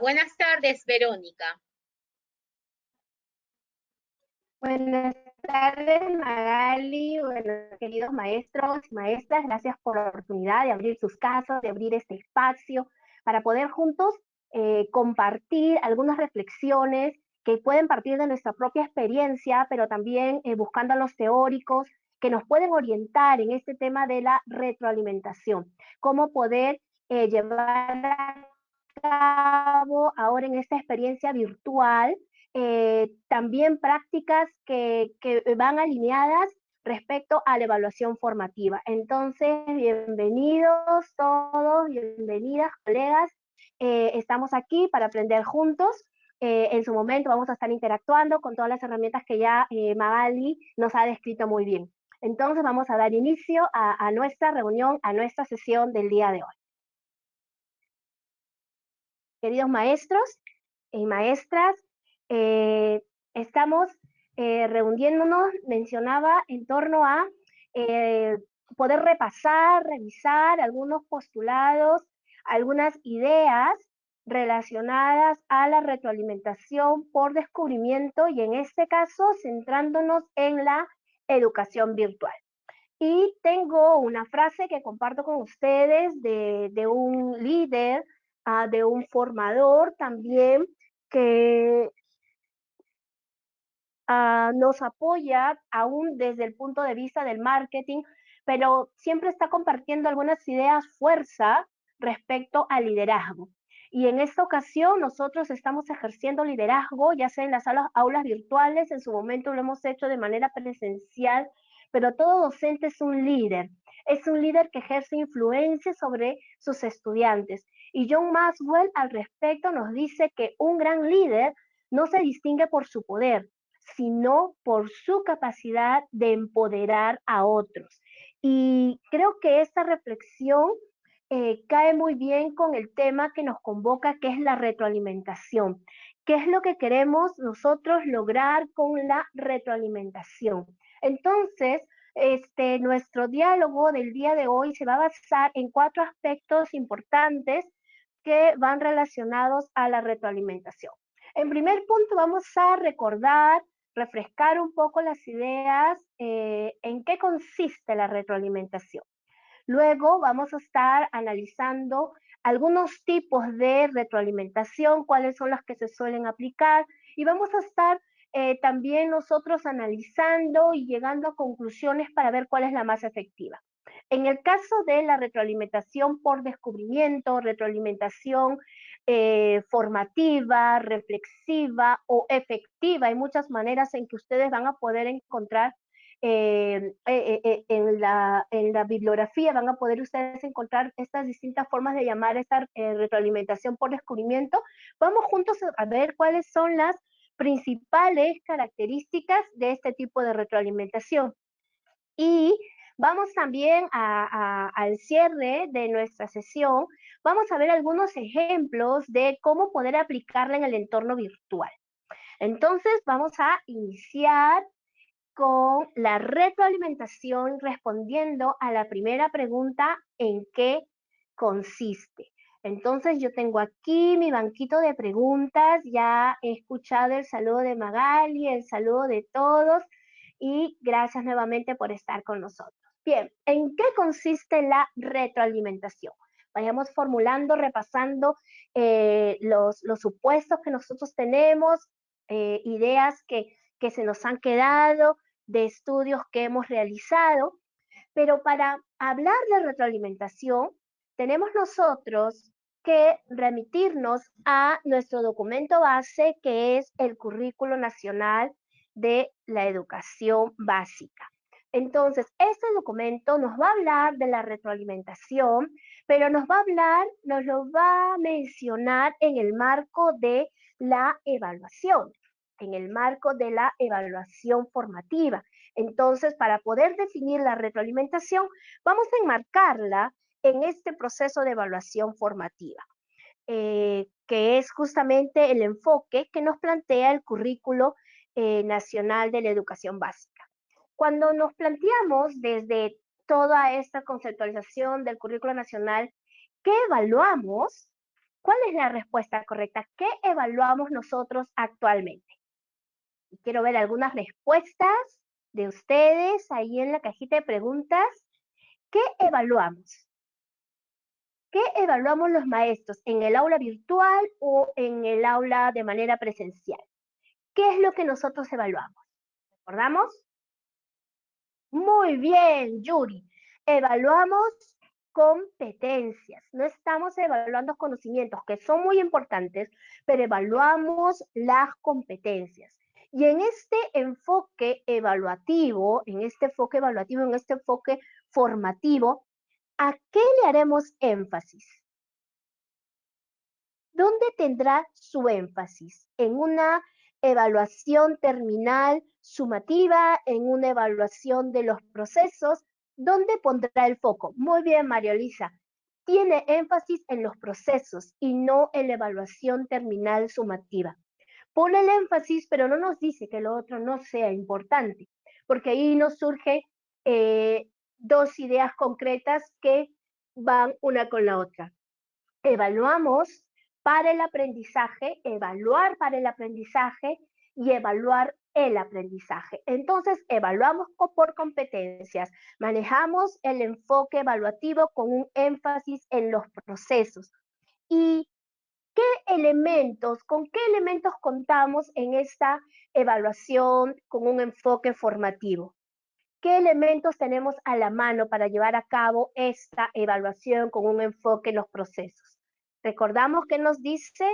Buenas tardes, Verónica. Buenas tardes, Magali. Bueno, queridos maestros y maestras, gracias por la oportunidad de abrir sus casas, de abrir este espacio para poder juntos compartir algunas reflexiones que pueden partir de nuestra propia experiencia, pero también buscando a los teóricos que nos pueden orientar en este tema de la retroalimentación, cómo poder llevar a cabo ahora en esta experiencia virtual también prácticas que van alineadas respecto a la evaluación formativa. Entonces, bienvenidos todos, bienvenidas colegas. Estamos aquí para aprender juntos. En su momento vamos a estar interactuando con todas las herramientas que ya Magali nos ha descrito muy bien. Entonces vamos a dar inicio a nuestra reunión, a nuestra sesión del día de hoy. Queridos maestros y maestras, eh, estamos reuniéndonos, mencionaba, en torno a eh, poder repasar, revisar algunos postulados, algunas ideas relacionadas a la retroalimentación por descubrimiento y en este caso centrándonos en la educación virtual. Y tengo una frase que comparto con ustedes de un líder, de un formador también que nos apoya aún desde el punto de vista del marketing, pero siempre está compartiendo algunas ideas fuerza respecto al liderazgo. Y en esta ocasión nosotros estamos ejerciendo liderazgo, ya sea en las aulas virtuales, en su momento lo hemos hecho de manera presencial, pero todo docente es un líder que ejerce influencia sobre sus estudiantes. Y John Maxwell al respecto nos dice que un gran líder no se distingue por su poder, sino por su capacidad de empoderar a otros. Y creo que esta reflexión cae muy bien con el tema que nos convoca, que es la retroalimentación. ¿Qué es lo que queremos nosotros lograr con la retroalimentación? Entonces, nuestro diálogo del día de hoy se va a basar en cuatro aspectos importantes que van relacionados a la retroalimentación. En primer punto, vamos a recordar, refrescar un poco las ideas en qué consiste la retroalimentación. Luego vamos a estar analizando algunos tipos de retroalimentación, cuáles son las que se suelen aplicar y vamos a estar también nosotros analizando y llegando a conclusiones para ver cuál es la más efectiva. En el caso de la retroalimentación por descubrimiento, retroalimentación formativa, reflexiva o efectiva, hay muchas maneras en que ustedes van a poder encontrar en la bibliografía van a poder ustedes encontrar estas distintas formas de llamar esta retroalimentación por descubrimiento. Vamos juntos a ver cuáles son las principales características de este tipo de retroalimentación. Y vamos también al cierre de nuestra sesión, vamos a ver algunos ejemplos de cómo poder aplicarla en el entorno virtual. Entonces vamos a iniciar con la retroalimentación respondiendo a la primera pregunta, ¿en qué consiste? Entonces yo tengo aquí mi banquito de preguntas, ya he escuchado el saludo de Magali, el saludo de todos y gracias nuevamente por estar con nosotros. Bien, ¿en qué consiste la retroalimentación? Vayamos formulando, repasando los supuestos que nosotros tenemos, ideas que se nos han quedado, de estudios que hemos realizado, pero para hablar de retroalimentación, tenemos nosotros que remitirnos a nuestro documento base, que es el Currículo Nacional de la Educación Básica. Entonces, este documento nos va a hablar de la retroalimentación, pero nos va a hablar, nos lo va a mencionar en el marco de la evaluación, en el marco de la evaluación formativa. Entonces, para poder definir la retroalimentación, vamos a enmarcarla en este proceso de evaluación formativa, que es justamente el enfoque que nos plantea el Currículo Nacional de la Educación Básica. Cuando nos planteamos desde toda esta conceptualización del Currículo Nacional, ¿qué evaluamos? ¿Cuál es la respuesta correcta? ¿Qué evaluamos nosotros actualmente? Y quiero ver algunas respuestas de ustedes ahí en la cajita de preguntas. ¿Qué evaluamos? ¿Qué evaluamos los maestros en el aula virtual o en el aula de manera presencial? ¿Qué es lo que nosotros evaluamos? ¿Recordamos? Muy bien, Yuri. Evaluamos competencias. No estamos evaluando conocimientos, que son muy importantes, pero evaluamos las competencias. Y en este enfoque evaluativo, en este enfoque formativo, ¿a qué le haremos énfasis? ¿Dónde tendrá su énfasis? ¿En una evaluación terminal sumativa? ¿En una evaluación de los procesos? ¿Dónde pondrá el foco? Muy bien, María Elisa. Tiene énfasis en los procesos y no en la evaluación terminal sumativa. Pone el énfasis, pero no nos dice que lo otro no sea importante, porque ahí nos surge dos ideas concretas que van una con la otra. Evaluamos para el aprendizaje, evaluar para el aprendizaje y evaluar el aprendizaje. Entonces, evaluamos por competencias, manejamos el enfoque evaluativo con un énfasis en los procesos. ¿Y con qué elementos contamos en esta evaluación con un enfoque formativo? ¿Qué elementos tenemos a la mano para llevar a cabo esta evaluación con un enfoque en los procesos? Recordamos que nos dice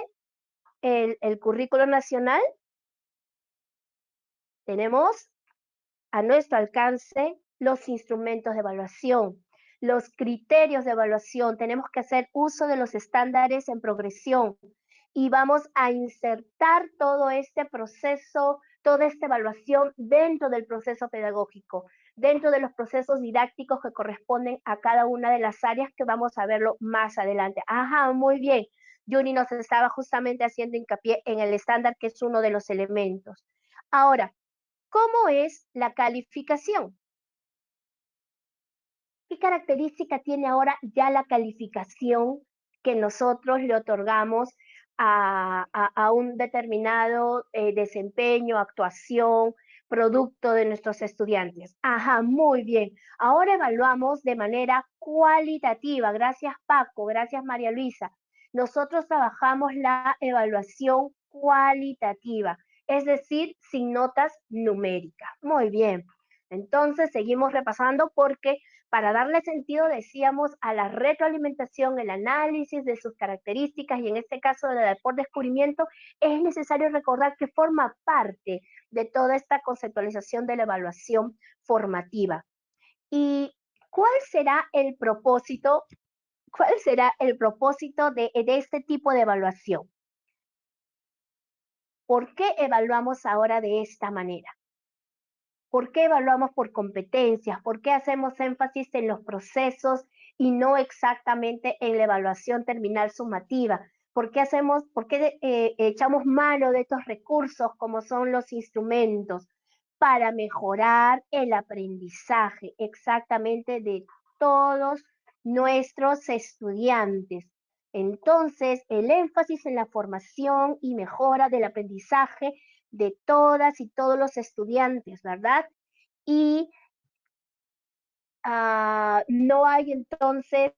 el currículo nacional. Tenemos a nuestro alcance los instrumentos de evaluación, los criterios de evaluación. Tenemos que hacer uso de los estándares en progresión y vamos a insertar todo este proceso, toda esta evaluación dentro del proceso pedagógico, dentro de los procesos didácticos que corresponden a cada una de las áreas que vamos a verlo más adelante. Ajá, muy bien. Yuri nos estaba justamente haciendo hincapié en el estándar, que es uno de los elementos. Ahora, ¿cómo es la calificación? ¿Qué característica tiene ahora ya la calificación que nosotros le otorgamos a un determinado desempeño, actuación, producto de nuestros estudiantes? Ajá, muy bien. Ahora evaluamos de manera cualitativa. Gracias, Paco. Gracias, María Luisa. Nosotros trabajamos la evaluación cualitativa, es decir, sin notas numéricas. Muy bien. Entonces, seguimos repasando porque para darle sentido, decíamos, a la retroalimentación, el análisis de sus características y en este caso de la por descubrimiento, es necesario recordar que forma parte de toda esta conceptualización de la evaluación formativa. ¿Y cuál será el propósito? ¿Cuál será el propósito de este tipo de evaluación? ¿Por qué evaluamos ahora de esta manera? ¿Por qué evaluamos por competencias? ¿Por qué hacemos énfasis en los procesos y no exactamente en la evaluación terminal sumativa? ¿Por qué echamos mano de estos recursos como son los instrumentos? Para mejorar el aprendizaje exactamente de todos nuestros estudiantes. Entonces, el énfasis en la formación y mejora del aprendizaje de todas y todos los estudiantes, ¿verdad? Y no hay entonces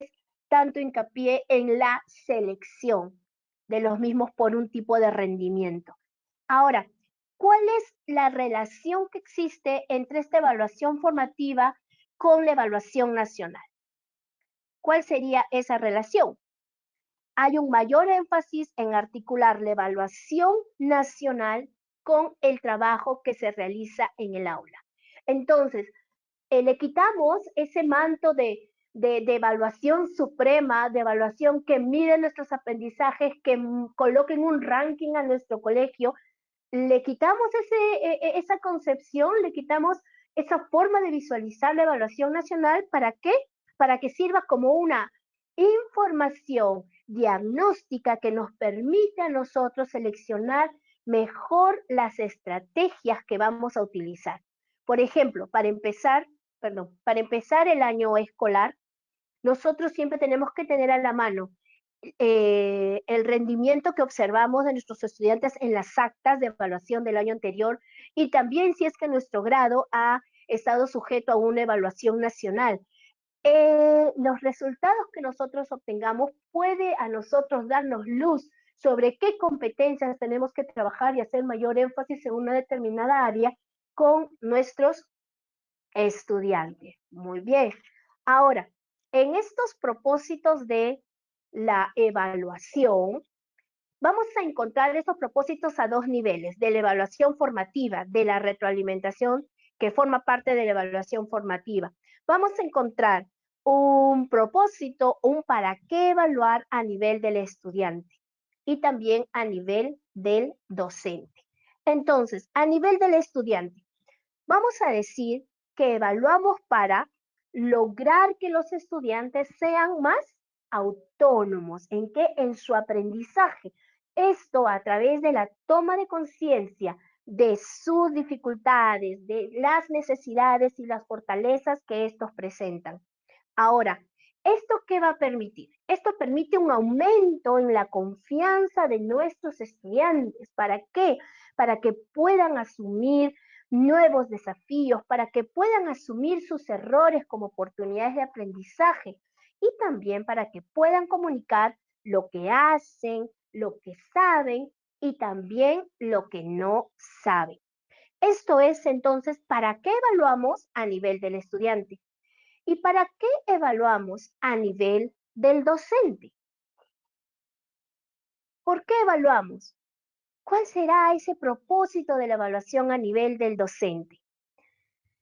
tanto hincapié en la selección de los mismos por un tipo de rendimiento. Ahora, ¿cuál es la relación que existe entre esta evaluación formativa con la evaluación nacional? ¿Cuál sería esa relación? Hay un mayor énfasis en articular la evaluación nacional con el trabajo que se realiza en el aula. Entonces, le quitamos ese manto de evaluación suprema, de evaluación que mide nuestros aprendizajes, que coloquen un ranking a nuestro colegio, le quitamos esa concepción, le quitamos esa forma de visualizar la evaluación nacional. ¿Para qué? Para que sirva como una información diagnóstica que nos permite a nosotros seleccionar mejor las estrategias que vamos a utilizar. Por ejemplo, para empezar el año escolar, nosotros siempre tenemos que tener a la mano el rendimiento que observamos de nuestros estudiantes en las actas de evaluación del año anterior y también si es que nuestro grado ha estado sujeto a una evaluación nacional. Los resultados que nosotros obtengamos puede a nosotros darnos luz sobre qué competencias tenemos que trabajar y hacer mayor énfasis en una determinada área con nuestros estudiantes. Muy bien. Ahora, en estos propósitos de la evaluación, vamos a encontrar estos propósitos a dos niveles, de la evaluación formativa, de la retroalimentación que forma parte de la evaluación formativa. Vamos a encontrar un propósito, un para qué evaluar a nivel del estudiante y también a nivel del docente. Entonces, a nivel del estudiante, vamos a decir que evaluamos para lograr que los estudiantes sean más autónomos. ¿En qué? En su aprendizaje. Esto a través de la toma de conciencia de sus dificultades, de las necesidades y las fortalezas que estos presentan. Ahora, ¿esto qué va a permitir? Esto permite un aumento en la confianza de nuestros estudiantes. ¿Para qué? Para que puedan asumir nuevos desafíos, para que puedan asumir sus errores como oportunidades de aprendizaje y también para que puedan comunicar lo que hacen, lo que saben y también lo que no saben. Esto es entonces, ¿para qué evaluamos a nivel del estudiante? ¿Y para qué evaluamos a nivel del docente? ¿Por qué evaluamos? ¿Cuál será ese propósito de la evaluación a nivel del docente?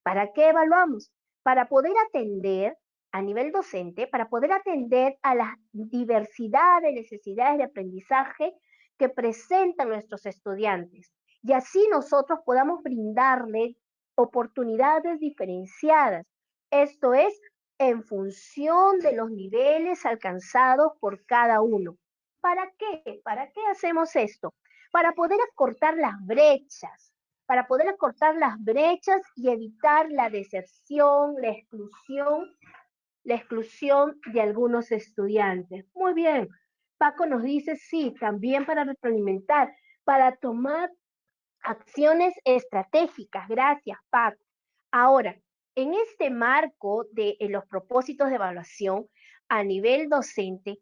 ¿Para qué evaluamos? Para poder atender a nivel docente, para poder atender a la diversidad de necesidades de aprendizaje que presentan nuestros estudiantes. Y así nosotros podamos brindarle oportunidades diferenciadas. Esto es, en función de los niveles alcanzados por cada uno. ¿Para qué? ¿Para qué hacemos esto? Para poder acortar las brechas, y evitar la deserción, la exclusión de algunos estudiantes. Muy bien, Paco nos dice sí, también para retroalimentar, para tomar acciones estratégicas. Gracias, Paco. Ahora, en este marco de los propósitos de evaluación a nivel docente,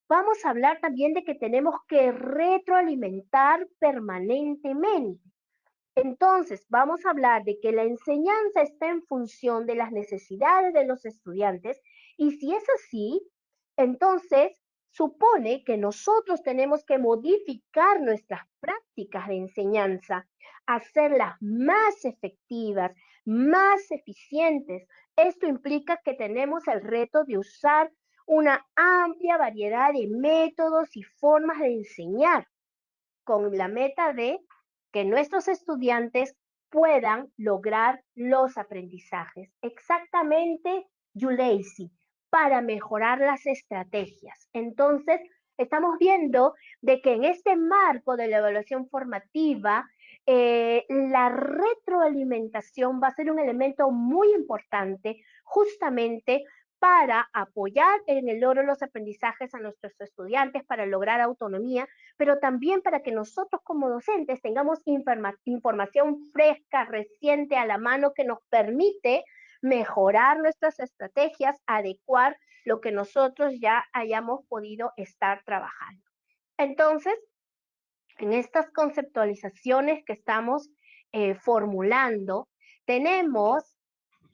vamos a hablar también de que tenemos que retroalimentar permanentemente. Entonces, vamos a hablar de que la enseñanza está en función de las necesidades de los estudiantes y si es así, entonces supone que nosotros tenemos que modificar nuestras prácticas de enseñanza, hacerlas más efectivas, más eficientes. Esto implica que tenemos el reto de usar una amplia variedad de métodos y formas de enseñar con la meta de que nuestros estudiantes puedan lograr los aprendizajes. Exactamente, Yuleisi, para mejorar las estrategias. Entonces, estamos viendo de que en este marco de la evaluación formativa, la retroalimentación va a ser un elemento muy importante justamente para apoyar en el logro de los aprendizajes a nuestros estudiantes, para lograr autonomía, pero también para que nosotros como docentes tengamos información fresca, reciente, a la mano, que nos permite mejorar nuestras estrategias, adecuar lo que nosotros ya hayamos podido estar trabajando. Entonces, en estas conceptualizaciones que estamos formulando, tenemos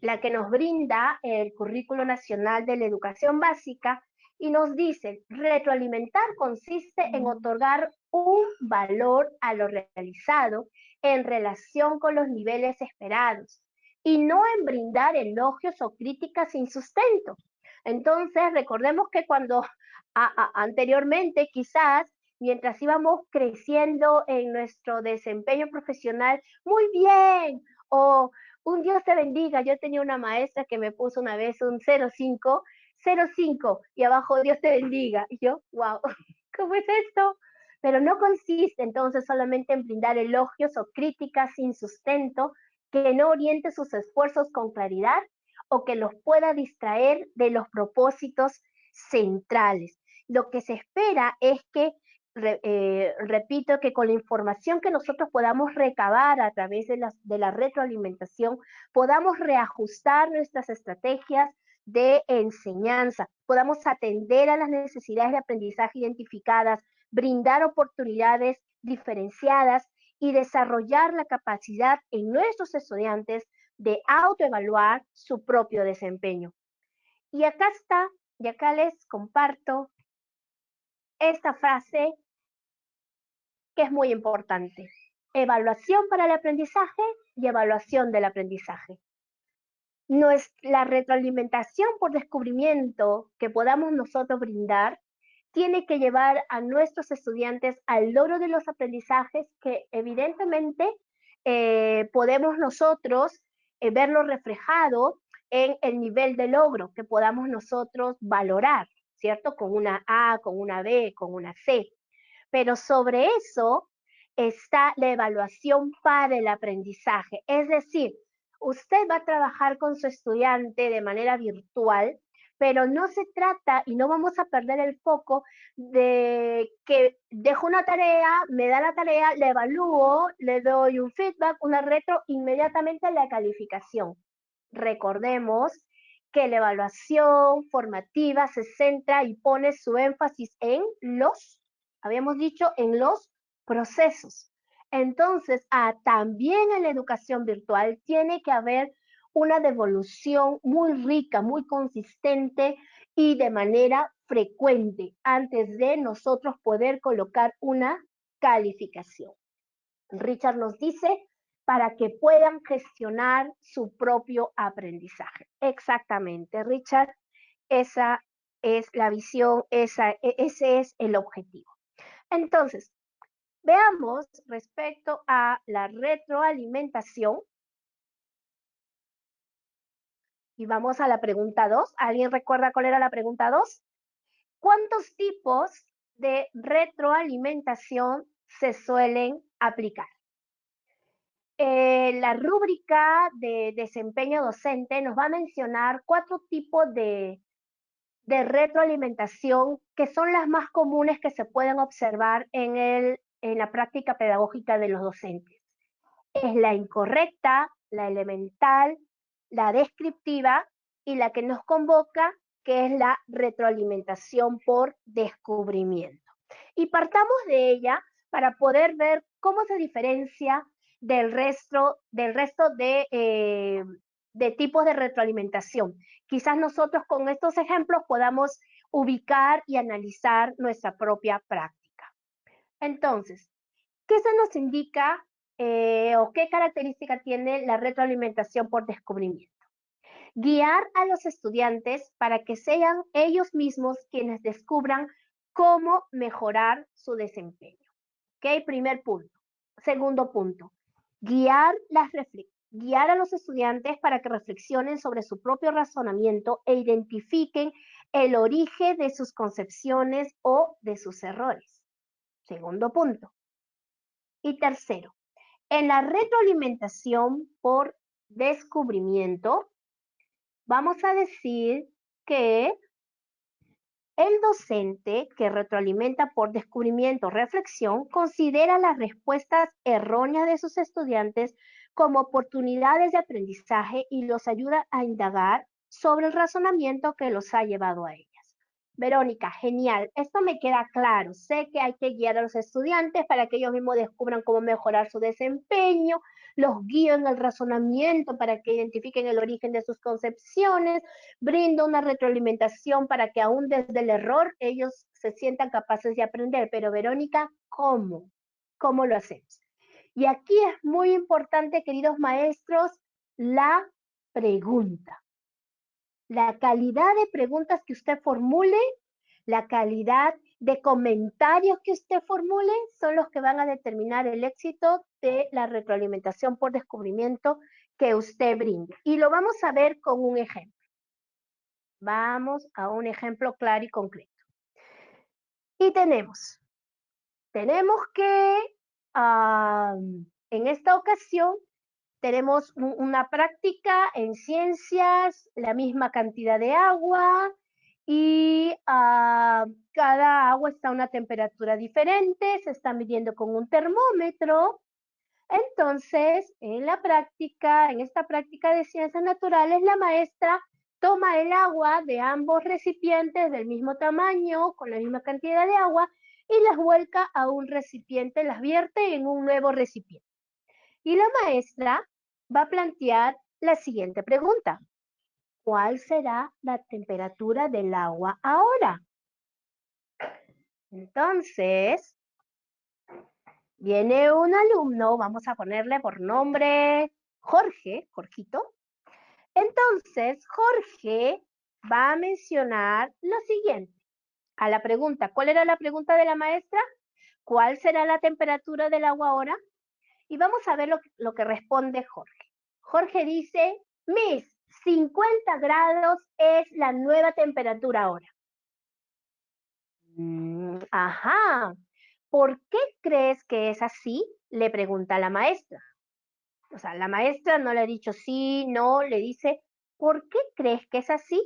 la que nos brinda el Currículo Nacional de la Educación Básica y nos dice, retroalimentar consiste en otorgar un valor a lo realizado en relación con los niveles esperados y no en brindar elogios o críticas sin sustento. Entonces, recordemos que cuando anteriormente quizás mientras íbamos creciendo en nuestro desempeño profesional, muy bien, o un Dios te bendiga. Yo tenía una maestra que me puso una vez un 05, 05 y abajo Dios te bendiga. Y yo, wow, ¿cómo es esto? Pero no consiste entonces solamente en brindar elogios o críticas sin sustento que no oriente sus esfuerzos con claridad o que los pueda distraer de los propósitos centrales. Lo que se espera es que, repito, que con la información que nosotros podamos recabar a través de la retroalimentación, podamos reajustar nuestras estrategias de enseñanza, podamos atender a las necesidades de aprendizaje identificadas, brindar oportunidades diferenciadas y desarrollar la capacidad en nuestros estudiantes de autoevaluar su propio desempeño. Y acá está, y acá les comparto esta frase que es muy importante. Evaluación para el aprendizaje y evaluación del aprendizaje. La retroalimentación por descubrimiento que podamos nosotros brindar tiene que llevar a nuestros estudiantes al logro de los aprendizajes que evidentemente podemos nosotros verlo reflejado en el nivel de logro que podamos nosotros valorar, ¿cierto? Con una A, con una B, con una C. Pero sobre eso está la evaluación para el aprendizaje. Es decir, usted va a trabajar con su estudiante de manera virtual, pero no se trata y no vamos a perder el foco de que dejo una tarea, me da la tarea, la evalúo, le doy un feedback, una retro, inmediatamente la calificación. Recordemos que la evaluación formativa se centra y pone su énfasis en habíamos dicho, en los procesos. Entonces, también en la educación virtual tiene que haber una devolución muy rica, muy consistente y de manera frecuente antes de nosotros poder colocar una calificación. Richard nos dice para que puedan gestionar su propio aprendizaje. Exactamente, Richard, esa es la visión, ese es el objetivo. Entonces, veamos respecto a la retroalimentación y vamos a la pregunta 2. ¿Alguien recuerda cuál era la pregunta 2? ¿Cuántos tipos de retroalimentación se suelen aplicar? La rúbrica de desempeño docente nos va a mencionar 4 tipos de retroalimentación que son las más comunes que se pueden observar en la práctica pedagógica de los docentes. Es la incorrecta, la elemental, la descriptiva y la que nos convoca, que es la retroalimentación por descubrimiento. Y partamos de ella para poder ver cómo se diferencia del resto de tipos de retroalimentación. Quizás nosotros con estos ejemplos podamos ubicar y analizar nuestra propia práctica. Entonces, ¿qué se nos indica o qué característica tiene la retroalimentación por descubrimiento? Guiar a los estudiantes para que sean ellos mismos quienes descubran cómo mejorar su desempeño. ¿Ok? Primer punto. Segundo punto, guiar a los estudiantes para que reflexionen sobre su propio razonamiento e identifiquen el origen de sus concepciones o de sus errores. Segundo punto. Y tercero, en la retroalimentación por descubrimiento, vamos a decir que el docente que retroalimenta por descubrimiento o reflexión considera las respuestas erróneas de sus estudiantes como oportunidades de aprendizaje y los ayuda a indagar sobre el razonamiento que los ha llevado a ellas. Verónica, genial. Esto me queda claro. Sé que hay que guiar a los estudiantes para que ellos mismos descubran cómo mejorar su desempeño, los guío en el razonamiento para que identifiquen el origen de sus concepciones, brindo una retroalimentación para que aún desde el error ellos se sientan capaces de aprender. Pero Verónica, ¿cómo? ¿Cómo lo hacemos? Y aquí es muy importante, queridos maestros, la pregunta. La calidad de preguntas que usted formule, la calidad de comentarios que usted formule son los que van a determinar el éxito de la retroalimentación por descubrimiento que usted brinde. Y lo vamos a ver con un ejemplo. Vamos a un ejemplo claro y concreto. Y tenemos que en esta ocasión tenemos una práctica en ciencias, la misma cantidad de agua y cada agua está a una temperatura diferente, se está midiendo con un termómetro. Entonces, en esta práctica de ciencias naturales, la maestra toma el agua de ambos recipientes del mismo tamaño, con la misma cantidad de agua, y las vuelca a un recipiente, las vierte en un nuevo recipiente. Y la maestra va a plantear la siguiente pregunta. ¿Cuál será la temperatura del agua ahora? Entonces, viene un alumno, vamos a ponerle por nombre Jorge, Jorgito. Entonces, Jorge va a mencionar lo siguiente. A la pregunta, ¿cuál era la pregunta de la maestra? ¿Cuál será la temperatura del agua ahora? Y vamos a ver lo que responde Jorge. Jorge dice, Miss, 50 grados es la nueva temperatura ahora. Ajá. ¿Por qué crees que es así? Le pregunta la maestra. O sea, la maestra no le ha dicho sí, no, le dice, ¿por qué crees que es así?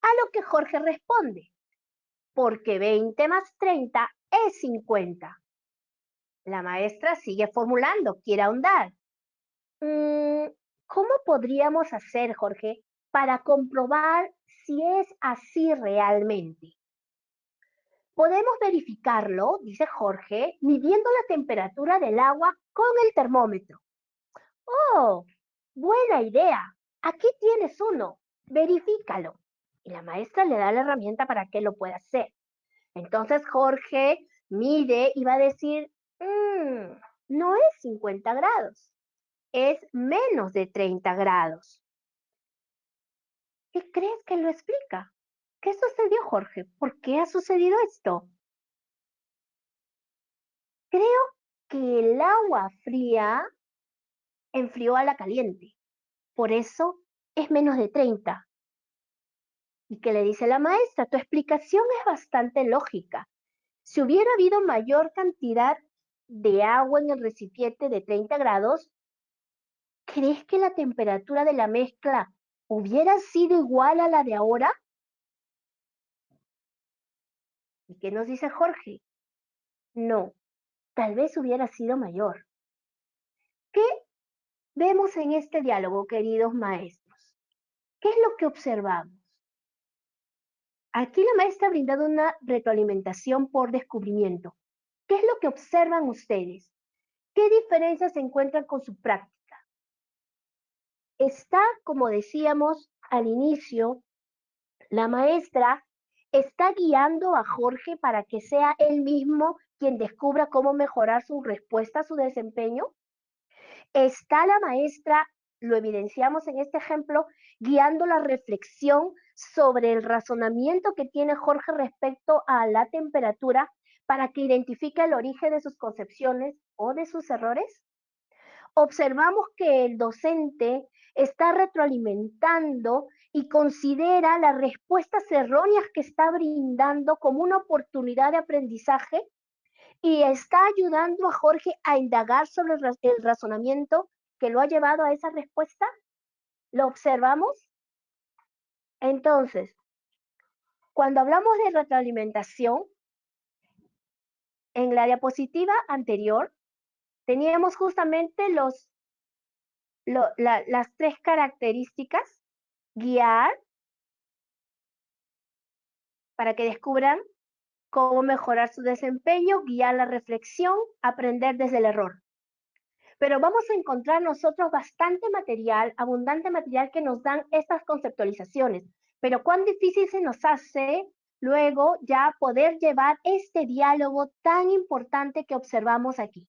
A lo que Jorge responde, porque 20 más 30 es 50. La maestra sigue formulando, quiere ahondar. ¿Cómo podríamos hacer, Jorge, para comprobar si es así realmente? Podemos verificarlo, dice Jorge, midiendo la temperatura del agua con el termómetro. ¡Oh! Buena idea. Aquí tienes uno. Verifícalo. Y la maestra le da la herramienta para que lo pueda hacer. Entonces Jorge mide y va a decir, no es 50 grados, es menos de 30 grados. ¿Qué crees que lo explica? ¿Qué sucedió, Jorge? ¿Por qué ha sucedido esto? Creo que el agua fría enfrió a la caliente. Por eso es menos de 30. ¿Y qué le dice la maestra? Tu explicación es bastante lógica. Si hubiera habido mayor cantidad de agua en el recipiente de 30 grados, ¿crees que la temperatura de la mezcla hubiera sido igual a la de ahora? ¿Y qué nos dice Jorge? No, tal vez hubiera sido mayor. ¿Qué vemos en este diálogo, queridos maestros? ¿Qué es lo que observamos? Aquí la maestra ha brindado una retroalimentación por descubrimiento. ¿Qué es lo que observan ustedes? ¿Qué diferencias se encuentran con su práctica? Está, como decíamos al inicio, la maestra está guiando a Jorge para que sea él mismo quien descubra cómo mejorar su respuesta a su desempeño. Está la maestra, lo evidenciamos en este ejemplo, guiando la reflexión sobre el razonamiento que tiene Jorge respecto a la temperatura para que identifique el origen de sus concepciones o de sus errores. Observamos que el docente está retroalimentando y considera las respuestas erróneas que está brindando como una oportunidad de aprendizaje y está ayudando a Jorge a indagar sobre el razonamiento que lo ha llevado a esa respuesta. ¿Lo observamos? Entonces, cuando hablamos de retroalimentación, en la diapositiva anterior teníamos justamente las tres características: guiar para que descubran cómo mejorar su desempeño, guiar la reflexión, aprender desde el error. Pero vamos a encontrar nosotros bastante material, abundante material que nos dan estas conceptualizaciones. Pero cuán difícil se nos hace luego ya poder llevar este diálogo tan importante que observamos aquí.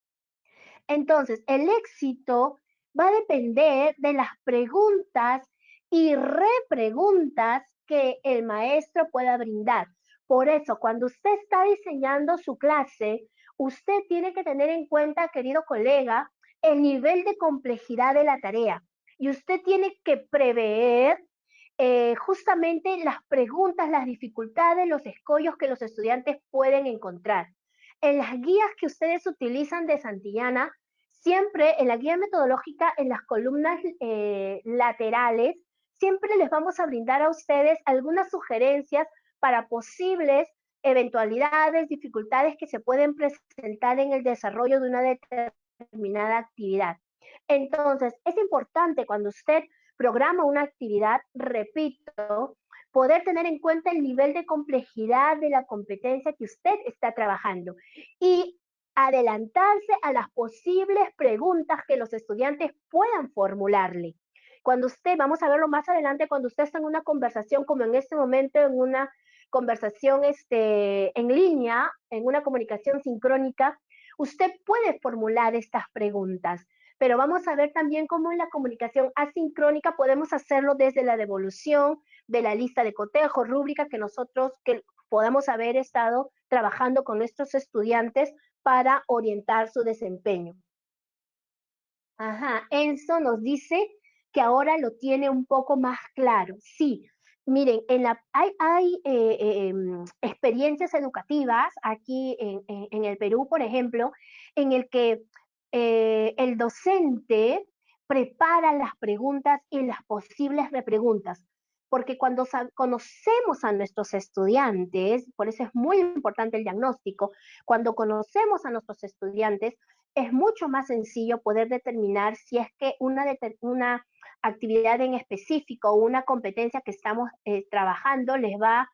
Entonces, el éxito va a depender de las preguntas y repreguntas que el maestro pueda brindar. Por eso, cuando usted está diseñando su clase, usted tiene que tener en cuenta, querido colega, el nivel de complejidad de la tarea. Y usted tiene que prever justamente las preguntas, las dificultades, los escollos que los estudiantes pueden encontrar. En las guías que ustedes utilizan de Santillana, siempre en la guía metodológica, en las columnas laterales, siempre les vamos a brindar a ustedes algunas sugerencias para posibles eventualidades, dificultades que se pueden presentar en el desarrollo de una determinada actividad. Entonces, es importante cuando usted programa una actividad, repito, poder tener en cuenta el nivel de complejidad de la competencia que usted está trabajando y adelantarse a las posibles preguntas que los estudiantes puedan formularle. Cuando usted, vamos a verlo más adelante, cuando usted está en una conversación, como en este momento, en una conversación en línea, en una comunicación sincrónica, usted puede formular estas preguntas. Pero vamos a ver también cómo en la comunicación asincrónica podemos hacerlo desde la devolución de la lista de cotejo, rúbrica que nosotros que podamos haber estado trabajando con nuestros estudiantes para orientar su desempeño. Ajá, Enzo nos dice que ahora lo tiene un poco más claro. Sí, miren, hay experiencias educativas aquí en el Perú, por ejemplo, en el que el docente prepara las preguntas y las posibles repreguntas. Porque cuando conocemos a nuestros estudiantes, por eso es muy importante el diagnóstico, cuando conocemos a nuestros estudiantes, es mucho más sencillo poder determinar si es que una actividad en específico o una competencia que estamos trabajando los va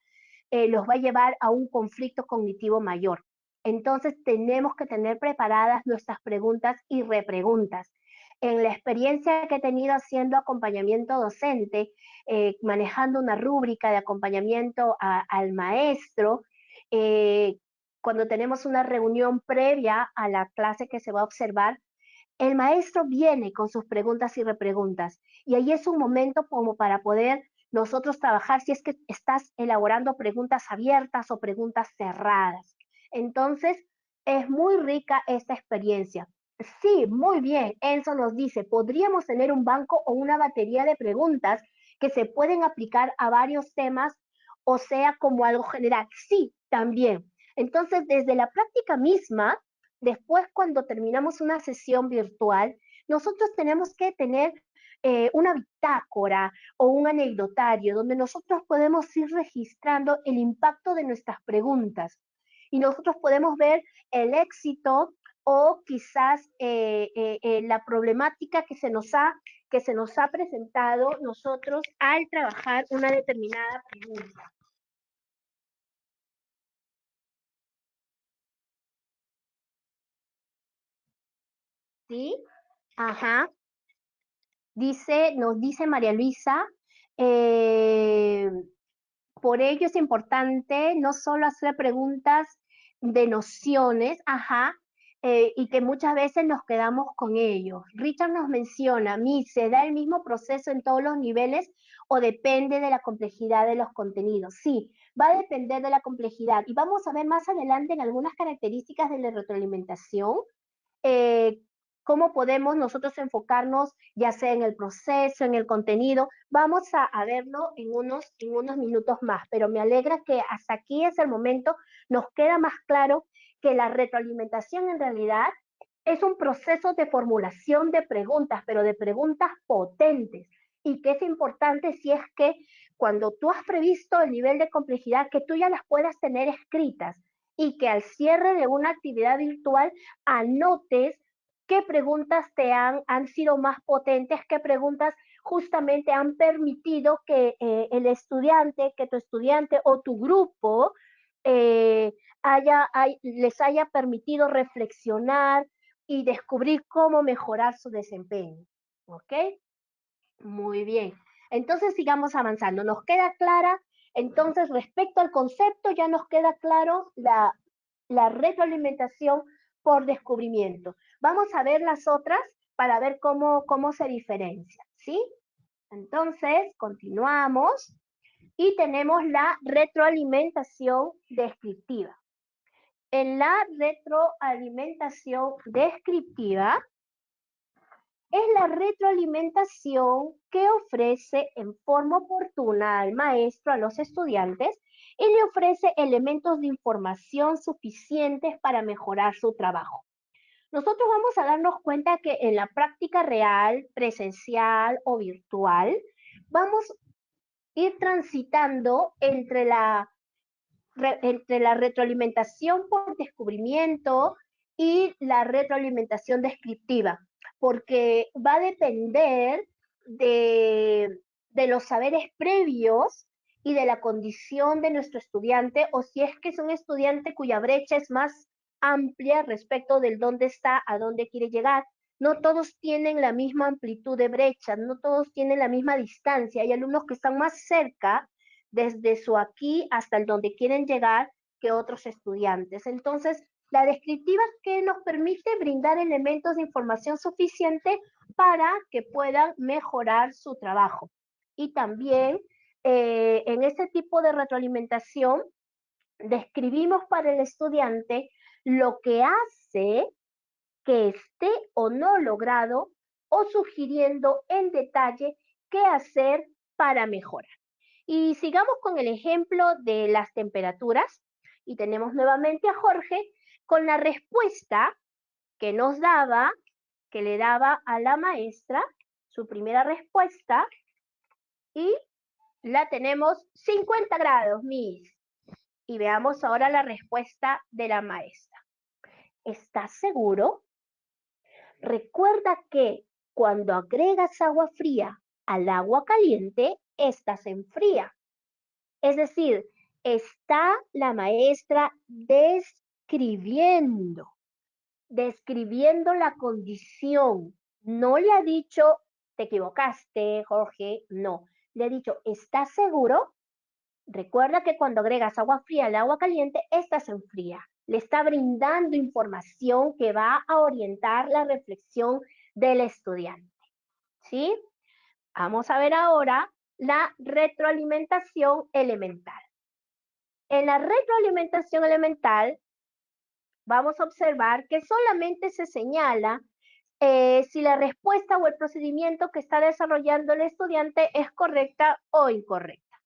a llevar a un conflicto cognitivo mayor. Entonces tenemos que tener preparadas nuestras preguntas y repreguntas. En la experiencia que he tenido haciendo acompañamiento docente, manejando una rúbrica de acompañamiento al maestro, eh, cuando tenemos una reunión previa a la clase que se va a observar, el maestro viene con sus preguntas y repreguntas. Y ahí es un momento como para poder nosotros trabajar si es que estás elaborando preguntas abiertas o preguntas cerradas. Entonces, es muy rica esta experiencia. Sí, muy bien. Enzo nos dice, podríamos tener un banco o una batería de preguntas que se pueden aplicar a varios temas, o sea, como algo general. Sí, también. Entonces, desde la práctica misma, después cuando terminamos una sesión virtual, nosotros tenemos que tener una bitácora o un anecdotario donde nosotros podemos ir registrando el impacto de nuestras preguntas y nosotros podemos ver el éxito o quizás la problemática que se nos ha presentado nosotros al trabajar una determinada pregunta. ¿Sí? Ajá. Nos dice María Luisa, eh, por ello es importante no solo hacer preguntas de nociones, ajá, y que muchas veces nos quedamos con ellos. Richard nos menciona, ¿se da el mismo proceso en todos los niveles o depende de la complejidad de los contenidos? Sí, va a depender de la complejidad. Y vamos a ver más adelante en algunas características de la retroalimentación, eh, cómo podemos nosotros enfocarnos, ya sea en el proceso, en el contenido. Vamos a verlo en unos minutos más, pero me alegra que hasta aquí es el momento, nos queda más claro que la retroalimentación en realidad es un proceso de formulación de preguntas, pero de preguntas potentes, y que es importante si es que cuando tú has previsto el nivel de complejidad, que tú ya las puedas tener escritas y que al cierre de una actividad virtual anotes qué preguntas han sido más potentes, qué preguntas justamente han permitido que que tu estudiante o tu grupo eh, les haya permitido reflexionar y descubrir cómo mejorar su desempeño. ¿Ok? Muy bien. Entonces sigamos avanzando. ¿Nos queda clara? Entonces, respecto al concepto, ya nos queda claro la retroalimentación por descubrimiento. Vamos a ver las otras para ver cómo se diferencia, ¿sí? Entonces, continuamos y tenemos la retroalimentación descriptiva. En la retroalimentación descriptiva, es la retroalimentación que ofrece en forma oportuna al maestro, a los estudiantes, y le ofrece elementos de información suficientes para mejorar su trabajo. Nosotros vamos a darnos cuenta que en la práctica real, presencial o virtual, vamos a ir transitando entre entre la retroalimentación por descubrimiento y la retroalimentación descriptiva, porque va a depender de los saberes previos y de la condición de nuestro estudiante, o si es que es un estudiante cuya brecha es más amplia respecto del dónde está, a dónde quiere llegar. No todos tienen la misma amplitud de brecha, no todos tienen la misma distancia. Hay alumnos que están más cerca desde su aquí hasta el donde quieren llegar que otros estudiantes. Entonces, la descriptiva que nos permite brindar elementos de información suficiente para que puedan mejorar su trabajo. Y también en este tipo de retroalimentación describimos para el estudiante lo que hace que esté o no logrado o sugiriendo en detalle qué hacer para mejorar. Y sigamos con el ejemplo de las temperaturas y tenemos nuevamente a Jorge con la respuesta que nos daba, que le daba a la maestra, su primera respuesta, y la tenemos 50 grados, Miss. Y veamos ahora la respuesta de la maestra. ¿Estás seguro? Recuerda que cuando agregas agua fría al agua caliente, ésta se enfría. Es decir, está la maestra describiendo la condición. No le ha dicho, te equivocaste, Jorge, no. Le ha dicho, ¿estás seguro? Recuerda que cuando agregas agua fría al agua caliente, esta se enfría. Le está brindando información que va a orientar la reflexión del estudiante. ¿Sí? Vamos a ver ahora la retroalimentación elemental. En la retroalimentación elemental vamos a observar que solamente se señala si la respuesta o el procedimiento que está desarrollando el estudiante es correcta o incorrecta.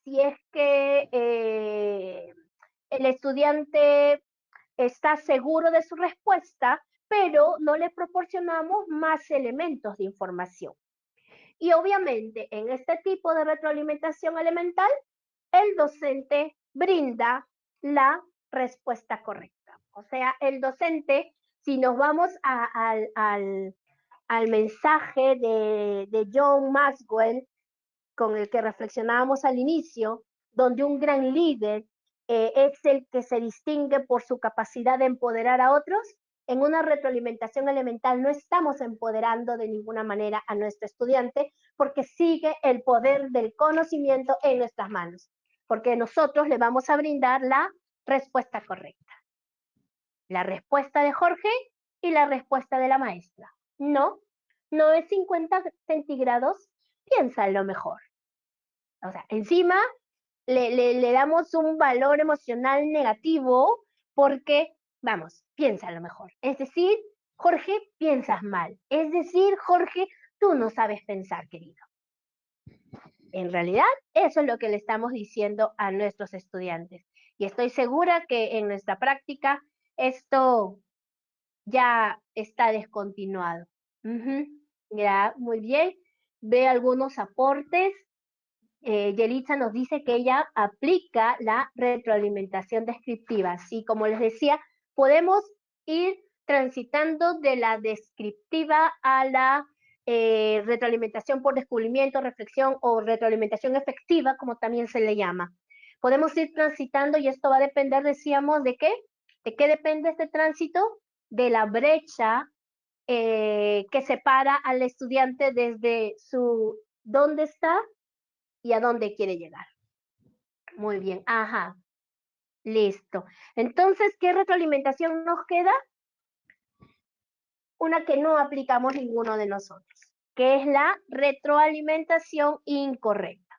Si es que el estudiante está seguro de su respuesta, pero no le proporcionamos más elementos de información. Y obviamente en este tipo de retroalimentación elemental, el docente brinda la respuesta correcta. O sea, el docente, si nos vamos al mensaje de John Maxwell, con el que reflexionábamos al inicio, donde un gran líder es el que se distingue por su capacidad de empoderar a otros, en una retroalimentación elemental no estamos empoderando de ninguna manera a nuestro estudiante porque sigue el poder del conocimiento en nuestras manos, porque nosotros le vamos a brindar la respuesta correcta. La respuesta de Jorge y la respuesta de la maestra. No, no es 50 centígrados, piénsalo mejor. O sea, encima le damos un valor emocional negativo porque, vamos, piensa lo mejor. Es decir, Jorge, piensas mal. Es decir, Jorge, tú no sabes pensar, querido. En realidad, eso es lo que le estamos diciendo a nuestros estudiantes. Y estoy segura que en nuestra práctica esto ya está descontinuado. Ya, muy bien. Ve algunos aportes. Yelitza nos dice que ella aplica la retroalimentación descriptiva. Sí, como les decía, podemos ir transitando de la descriptiva a la retroalimentación por descubrimiento, reflexión o retroalimentación efectiva, como también se le llama. Podemos ir transitando y esto va a depender, decíamos, ¿de qué? ¿De qué depende este tránsito? De la brecha que separa al estudiante desde su dónde está y a dónde quiere llegar. Muy bien, ajá, listo. Entonces, ¿qué retroalimentación nos queda? Una que no aplicamos ninguno de nosotros, que es la retroalimentación incorrecta.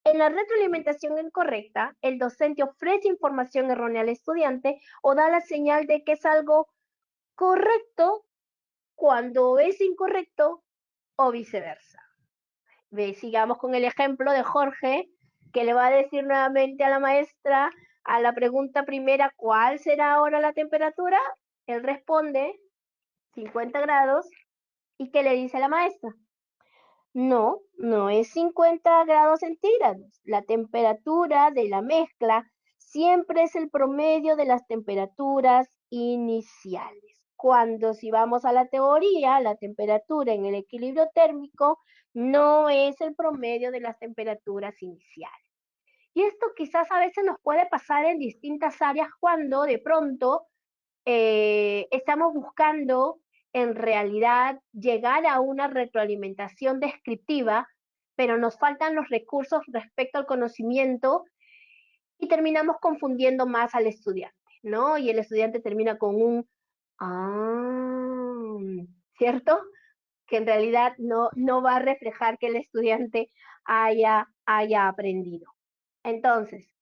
En la retroalimentación incorrecta, el docente ofrece información errónea al estudiante o da la señal de que es algo correcto cuando es incorrecto o viceversa. Sigamos con el ejemplo de Jorge, que le va a decir nuevamente a la maestra a la pregunta primera, ¿cuál será ahora la temperatura? Él responde 50 grados. ¿Y qué le dice la maestra? No, no es 50 grados centígrados. La temperatura de la mezcla siempre es el promedio de las temperaturas iniciales. Cuando si vamos a la teoría, la temperatura en el equilibrio térmico no es el promedio de las temperaturas iniciales. Y esto quizás a veces nos puede pasar en distintas áreas cuando de pronto estamos buscando en realidad llegar a una retroalimentación descriptiva, pero nos faltan los recursos respecto al conocimiento y terminamos confundiendo más al estudiante, ¿no? Y el estudiante termina con un ah, ¿cierto? Que en realidad no va a reflejar que el estudiante haya aprendido. Entonces,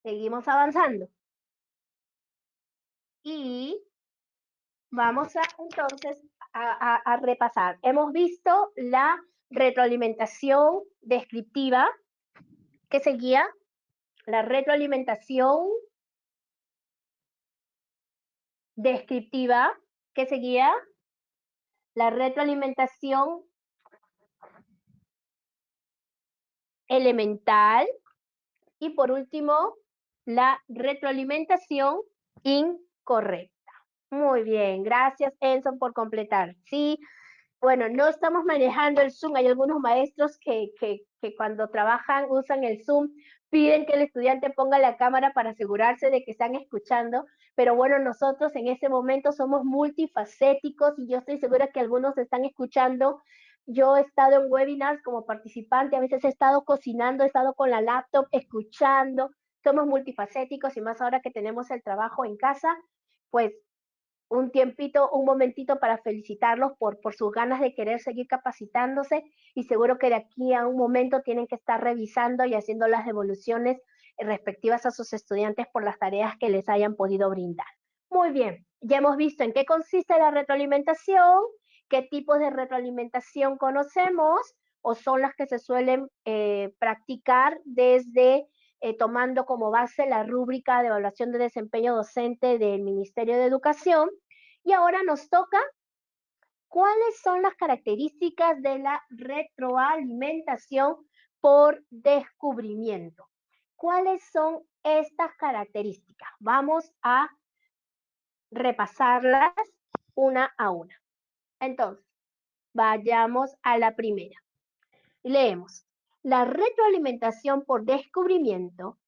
seguimos avanzando. Y vamos a entonces a repasar. Hemos visto la retroalimentación descriptiva que seguía, la retroalimentación descriptiva que seguía, la retroalimentación elemental y por último la retroalimentación incorrecta. Muy bien, gracias Enzo por completar. Sí, bueno, no estamos manejando el Zoom. Hay algunos maestros que cuando trabajan usan el Zoom, piden que el estudiante ponga la cámara para asegurarse de que están escuchando, pero bueno, nosotros en ese momento somos multifacéticos y yo estoy segura que algunos están escuchando. Yo he estado en webinars como participante, a veces he estado cocinando, he estado con la laptop escuchando. Somos multifacéticos y más ahora que tenemos el trabajo en casa, pues un tiempito, un momentito para felicitarlos por sus ganas de querer seguir capacitándose y seguro que de aquí a un momento tienen que estar revisando y haciendo las devoluciones respectivas a sus estudiantes por las tareas que les hayan podido brindar. Muy bien, ya hemos visto en qué consiste la retroalimentación, qué tipos de retroalimentación conocemos o son las que se suelen practicar desde tomando como base la rúbrica de evaluación de desempeño docente del Ministerio de Educación. Y ahora nos toca cuáles son las características de la retroalimentación por descubrimiento. ¿Cuáles son estas características? Vamos a repasarlas una a una. Entonces, vayamos a la primera. Leemos. La retroalimentación por descubrimiento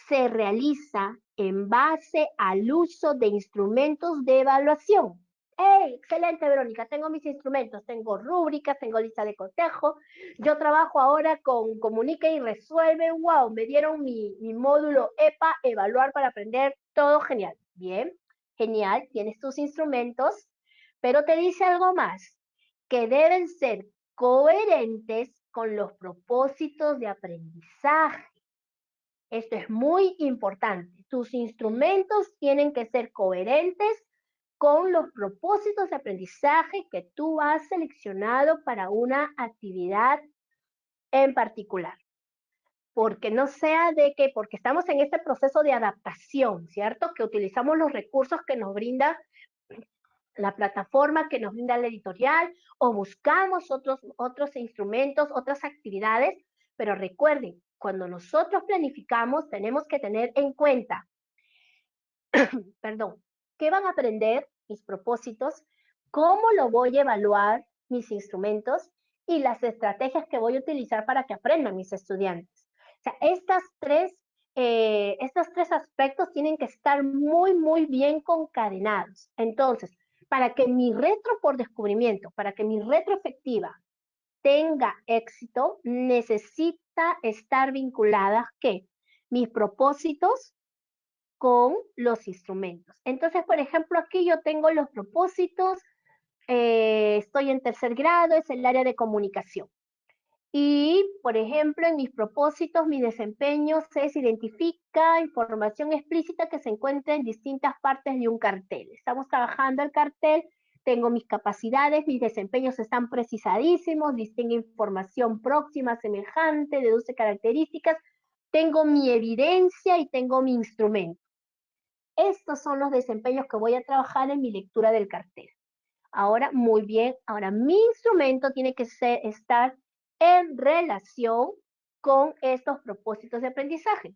se realiza en base al uso de instrumentos de evaluación. ¡Hey! Excelente, Verónica. Tengo mis instrumentos. Tengo rúbricas, tengo lista de cotejo. Yo trabajo ahora con Comunica y Resuelve. ¡Wow! Me dieron mi módulo EPA, Evaluar para Aprender. Todo genial. Bien, genial. Tienes tus instrumentos, pero te dice algo más, que deben ser coherentes con los propósitos de aprendizaje. Esto es muy importante. Tus instrumentos tienen que ser coherentes con los propósitos de aprendizaje que tú has seleccionado para una actividad en particular. Porque no sea de que, porque estamos en este proceso de adaptación, ¿cierto? Que utilizamos los recursos que nos brinda la plataforma, que nos brinda la editorial, o buscamos otros instrumentos, otras actividades, pero recuerden, cuando nosotros planificamos tenemos que tener en cuenta, perdón, qué van a aprender, mis propósitos, cómo lo voy a evaluar, mis instrumentos, y las estrategias que voy a utilizar para que aprendan mis estudiantes. O sea, estos tres aspectos tienen que estar muy, muy bien concadenados. Entonces, para que mi retro por descubrimiento, para que mi retroefectiva tenga éxito, necesita estar vinculada, ¿qué? Mis propósitos con los instrumentos. Entonces, por ejemplo, aquí yo tengo los propósitos, estoy en tercer grado, es el área de comunicación. Y, por ejemplo, en mis propósitos, mi desempeño se identifica información explícita que se encuentra en distintas partes de un cartel. Estamos trabajando el cartel, tengo mis capacidades, mis desempeños están precisadísimos, distingue información próxima, semejante, deduce características, tengo mi evidencia y tengo mi instrumento. Estos son los desempeños que voy a trabajar en mi lectura del cartel. Ahora, muy bien, ahora mi instrumento tiene que estar en relación con estos propósitos de aprendizaje.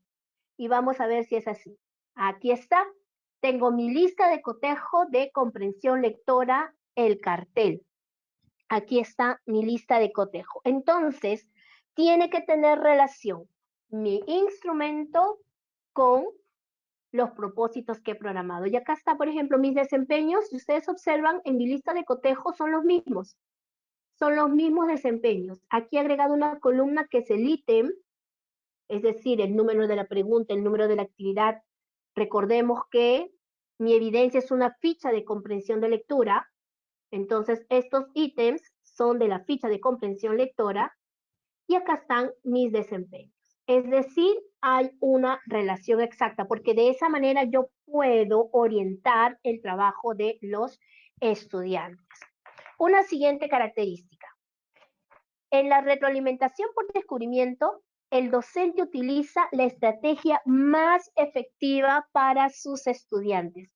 Y vamos a ver si es así. Aquí está. Tengo mi lista de cotejo de comprensión lectora, el cartel. Aquí está mi lista de cotejo. Entonces, tiene que tener relación mi instrumento con los propósitos que he programado. Y acá está, por ejemplo, mis desempeños. Si ustedes observan, en mi lista de cotejo son los mismos. Son los mismos desempeños. Aquí he agregado una columna que es el ítem, es decir, el número de la pregunta, el número de la actividad. Recordemos que mi evidencia es una ficha de comprensión de lectura. Entonces, estos ítems son de la ficha de comprensión lectora y acá están mis desempeños. Es decir, hay una relación exacta, porque de esa manera yo puedo orientar el trabajo de los estudiantes. Una siguiente característica. En la retroalimentación por descubrimiento, el docente utiliza la estrategia más efectiva para sus estudiantes.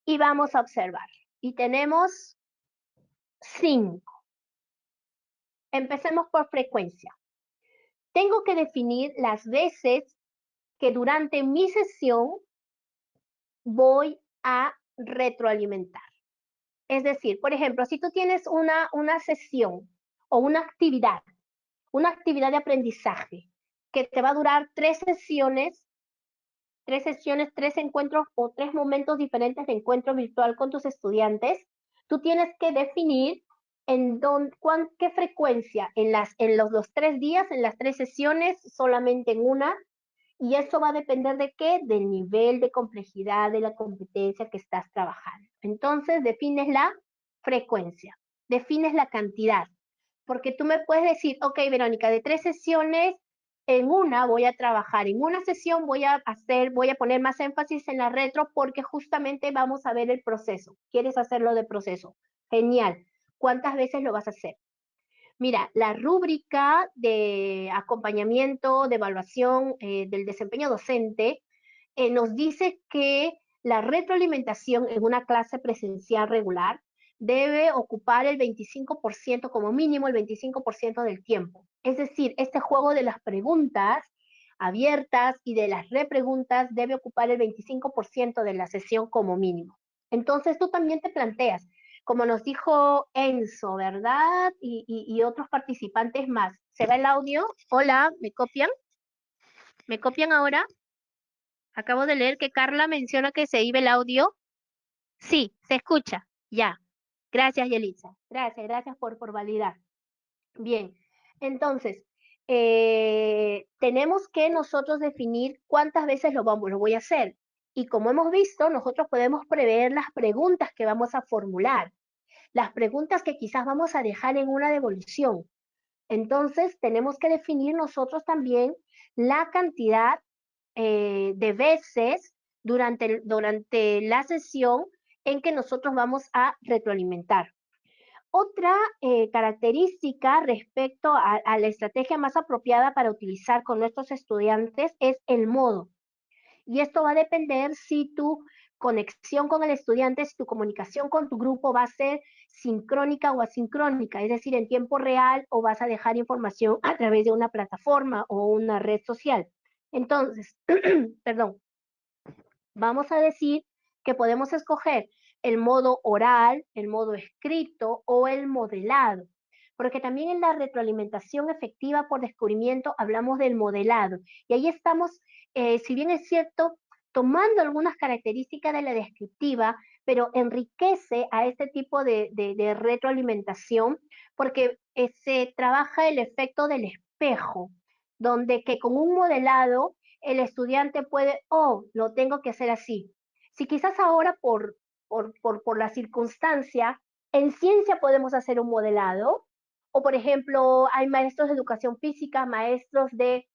Y vamos a observar. Y tenemos 5. Empecemos por frecuencia. Tengo que definir las veces que durante mi sesión voy a retroalimentar. Es decir, por ejemplo, si tú tienes una sesión o una actividad de aprendizaje que te va a durar 3 sesiones, 3 encuentros o 3 momentos diferentes de encuentro virtual con tus estudiantes, tú tienes que definir qué frecuencia en los 3 días, en las 3 sesiones, solamente en una, y eso va a depender de qué, del nivel de complejidad de la competencia que estás trabajando. Entonces, defines la frecuencia, defines la cantidad, porque tú me puedes decir, ok, Verónica, de 3 sesiones, en una voy a trabajar, en una sesión voy a poner más énfasis en la retro porque justamente vamos a ver el proceso. ¿Quieres hacerlo de proceso? Genial. ¿Cuántas veces lo vas a hacer? Mira, la rúbrica de acompañamiento, de evaluación del desempeño docente nos dice que la retroalimentación en una clase presencial regular debe ocupar el 25% como mínimo, el 25% del tiempo. Es decir, este juego de las preguntas abiertas y de las repreguntas debe ocupar el 25% de la sesión como mínimo. Entonces tú también te planteas, como nos dijo Enzo, ¿verdad? Y otros participantes más. ¿Se va el audio? Hola, ¿me copian? ¿Me copian ahora? Acabo de leer que Carla menciona que se iba el audio. Sí, se escucha. Ya. Gracias, Yelitza. Gracias por validar. Bien. Entonces, tenemos que nosotros definir cuántas veces lo voy a hacer. Y como hemos visto, nosotros podemos prever las preguntas que vamos a formular, las preguntas que quizás vamos a dejar en una devolución. Entonces, tenemos que definir nosotros también la cantidad de veces durante la sesión en que nosotros vamos a retroalimentar. Otra característica respecto a la estrategia más apropiada para utilizar con nuestros estudiantes es el modo. Y esto va a depender si tu conexión con el estudiante, si tu comunicación con tu grupo va a ser sincrónica o asincrónica, es decir, en tiempo real, o vas a dejar información a través de una plataforma o una red social. Entonces, perdón, vamos a decir que podemos escoger el modo oral, el modo escrito o el modelado, porque también en la retroalimentación efectiva por descubrimiento hablamos del modelado, y ahí estamos, si bien es cierto, tomando algunas características de la descriptiva, pero enriquece a este tipo de retroalimentación porque se trabaja el efecto del espejo, donde que con un modelado el estudiante puede, oh, lo tengo que hacer así. Si quizás ahora por la circunstancia, en ciencia podemos hacer un modelado, o por ejemplo, hay maestros de educación física, maestros de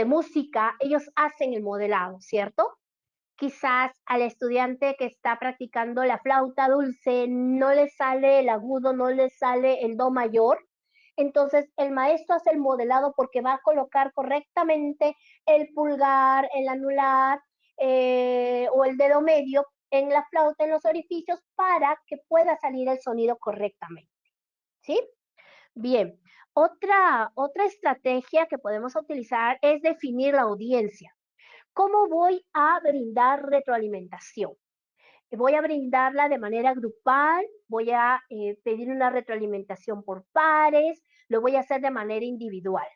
música, ellos hacen el modelado, ¿cierto? Quizás al estudiante que está practicando la flauta dulce no le sale el agudo, no le sale el do mayor. Entonces el maestro hace el modelado porque va a colocar correctamente el pulgar, el anular o el dedo medio en la flauta, en los orificios, para que pueda salir el sonido correctamente. ¿Sí? Bien. Otra estrategia que podemos utilizar es definir la audiencia. ¿Cómo voy a brindar retroalimentación? Voy a brindarla de manera grupal, voy a pedir una retroalimentación por pares, lo voy a hacer de manera individual.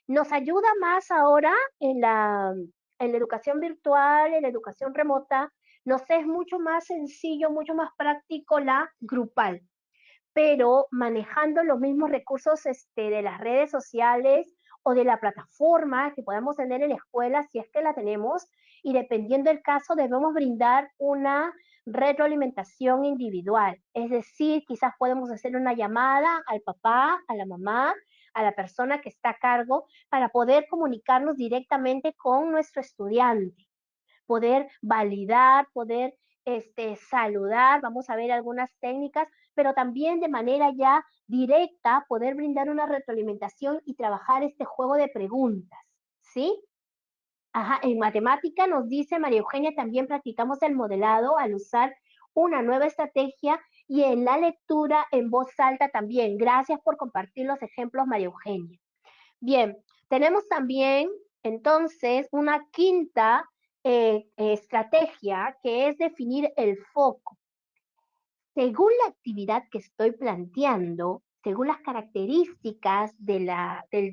Nos ayuda más ahora en la educación virtual, en la educación remota, nos es mucho más sencillo, mucho más práctico la grupal, pero manejando los mismos recursos de las redes sociales o de la plataforma que podamos tener en la escuela, si es que la tenemos, y dependiendo del caso, debemos brindar una retroalimentación individual. Es decir, quizás podemos hacer una llamada al papá, a la mamá, a la persona que está a cargo, para poder comunicarnos directamente con nuestro estudiante, poder validar, poder saludar, vamos a ver algunas técnicas, pero también de manera ya directa poder brindar una retroalimentación y trabajar este juego de preguntas, ¿sí? Ajá, en matemática nos dice María Eugenia, también practicamos el modelado al usar una nueva estrategia y en la lectura en voz alta también. Gracias por compartir los ejemplos, María Eugenia. Bien, tenemos también entonces una quinta estrategia que es definir el foco. Según la actividad que estoy planteando, según las características del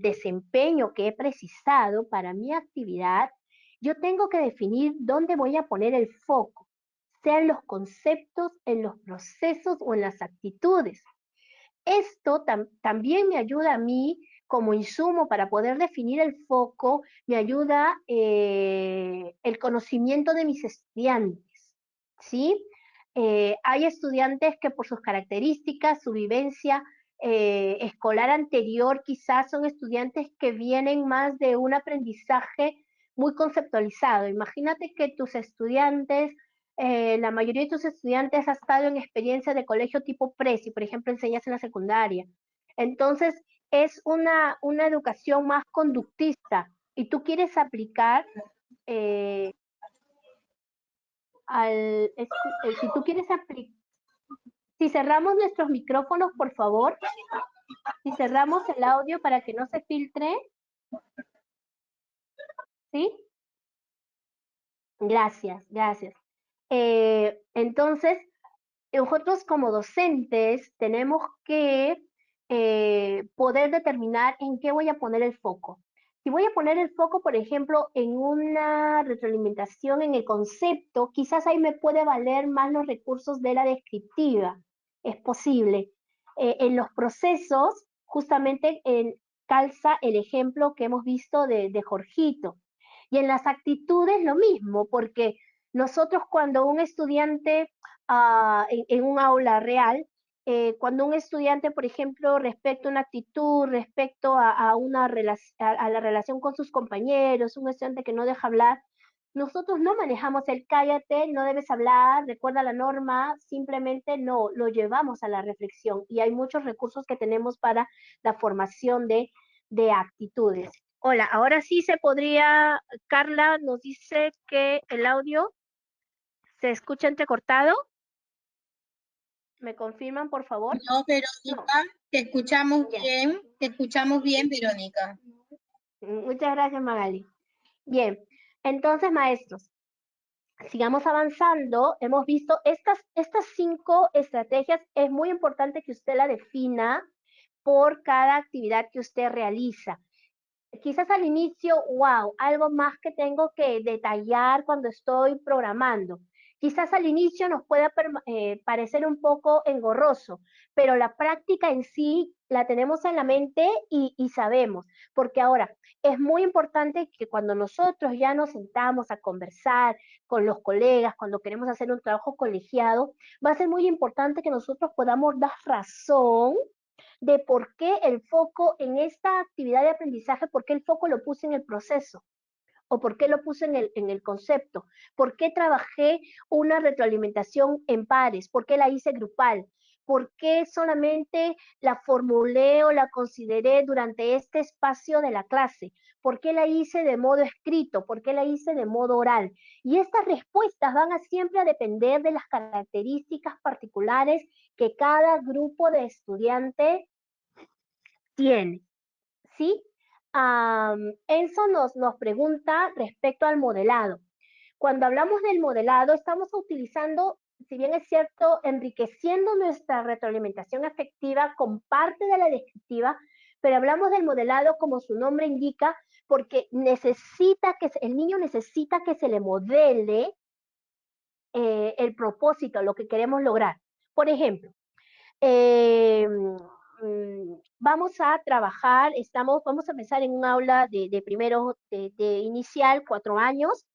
desempeño que he precisado para mi actividad, yo tengo que definir dónde voy a poner el foco, sea en los conceptos, en los procesos o en las actitudes. Esto también me ayuda a mí como insumo para poder definir el foco, me ayuda el conocimiento de mis estudiantes, ¿sí? Hay estudiantes que por sus características, su vivencia escolar anterior, quizás son estudiantes que vienen más de un aprendizaje muy conceptualizado. Imagínate que tus estudiantes la mayoría de tus estudiantes ha estado en experiencia de colegio tipo Prezi, por ejemplo, enseñas en la secundaria. Entonces, es una educación más conductista y tú quieres aplicar eh, si tú quieres aplicar, si cerramos nuestros micrófonos, por favor, si cerramos el audio para que no se filtre, ¿sí? Gracias, gracias. Entonces, nosotros como docentes tenemos que poder determinar en qué voy a poner el foco. Si voy a poner el foco, por ejemplo, en una retroalimentación en el concepto, quizás ahí me puede valer más los recursos de la descriptiva. Es posible. En los procesos, justamente calza el ejemplo que hemos visto de Jorgito. Y en las actitudes lo mismo, porque nosotros cuando un estudiante en un aula real, cuando un estudiante, por ejemplo, respecto a una actitud, respecto a la relación con sus compañeros, un estudiante que no deja hablar, nosotros no manejamos el cállate, no debes hablar, recuerda la norma, simplemente no, lo llevamos a la reflexión y hay muchos recursos que tenemos para la formación de actitudes. Hola, ahora sí se podría, Carla nos dice que el audio se escucha entrecortado. ¿Me confirman, por favor? No, No. Verónica, Ya. te escuchamos bien, Verónica. Muchas gracias, Magali. Bien, entonces, maestros, sigamos avanzando. Hemos visto estas 5 estrategias. Es muy importante que usted la defina por cada actividad que usted realiza. Quizás al inicio, wow, algo más que tengo que detallar cuando estoy programando. Quizás al inicio nos pueda parecer un poco engorroso, pero la práctica en sí la tenemos en la mente y sabemos, porque ahora es muy importante que cuando nosotros ya nos sentamos a conversar con los colegas, cuando queremos hacer un trabajo colegiado, va a ser muy importante que nosotros podamos dar razón de por qué el foco en esta actividad de aprendizaje, por qué el foco lo puse en el proceso o por qué lo puse en el concepto, por qué trabajé una retroalimentación en pares, por qué la hice grupal, por qué solamente la formulé o la consideré durante este espacio de la clase, por qué la hice de modo escrito, por qué la hice de modo oral. Y estas respuestas van a siempre a depender de las características particulares que cada grupo de estudiantes tiene. ¿sí? Enzo nos pregunta respecto al modelado. Cuando hablamos del modelado, estamos utilizando, si bien es cierto, enriqueciendo nuestra retroalimentación afectiva con parte de la descriptiva, pero hablamos del modelado como su nombre indica, porque el niño necesita que se le modele el propósito, lo que queremos lograr. Por ejemplo, vamos a trabajar, vamos a empezar en un aula de primero, de inicial, 4 años.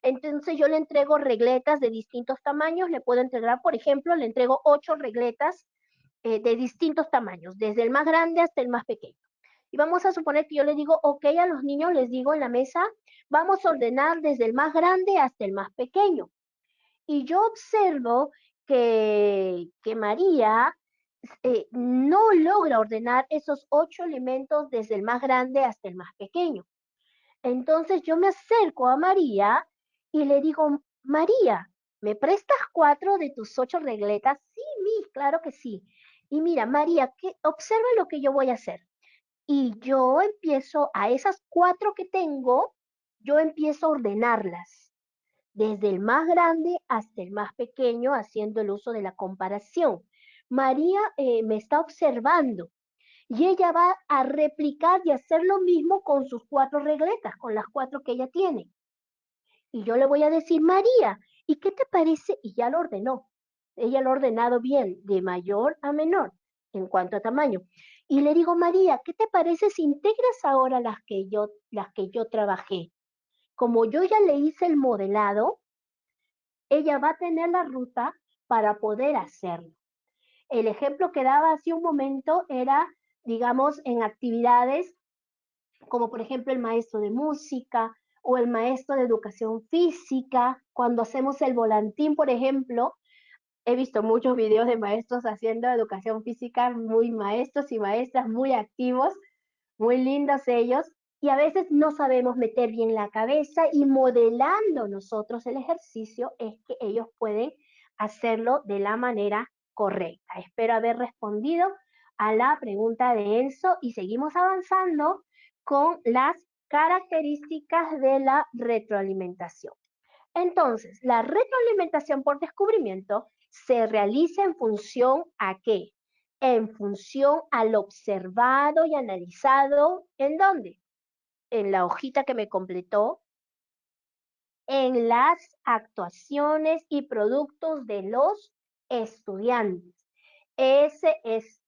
Entonces yo le entrego regletas de distintos tamaños, le puedo entregar, por ejemplo, le entrego 8 regletas de distintos tamaños, desde el más grande hasta el más pequeño. Y vamos a suponer que yo le digo, ok, a los niños les digo en la mesa, vamos a ordenar desde el más grande hasta el más pequeño. Y yo observo que María no logra ordenar esos 8 elementos desde el más grande hasta el más pequeño. Entonces yo me acerco a María y le digo, María, ¿me prestas 4 de tus 8 regletas? Sí, claro que sí. Y mira, María, observa lo que yo voy a hacer. Y yo empiezo a esas 4 que tengo, yo empiezo a ordenarlas desde el más grande hasta el más pequeño, haciendo el uso de la comparación. María me está observando y ella va a replicar y hacer lo mismo con sus 4 regletas, con las 4 que ella tiene. Y yo le voy a decir, María, ¿y qué te parece? Y ya lo ordenó. Ella lo ha ordenado bien, de mayor a menor, en cuanto a tamaño. Y le digo, María, ¿qué te parece si integras ahora las que yo trabajé? Como yo ya le hice el modelado, ella va a tener la ruta para poder hacerlo. El ejemplo que daba hace un momento era, digamos, en actividades como por ejemplo el maestro de música o el maestro de educación física. Cuando hacemos el volantín, por ejemplo, he visto muchos videos de maestros haciendo educación física, muy maestros y maestras muy activos, muy lindos ellos, y a veces no sabemos meter bien la cabeza y modelando nosotros el ejercicio es que ellos pueden hacerlo de la manera correcta. Espero haber respondido a la pregunta de Enzo y seguimos avanzando con las características de la retroalimentación. Entonces, la retroalimentación por descubrimiento se realiza en función a qué? En función al observado y analizado, ¿en dónde? En la hojita que me completó, en las actuaciones y productos de los estudiantes. Ese es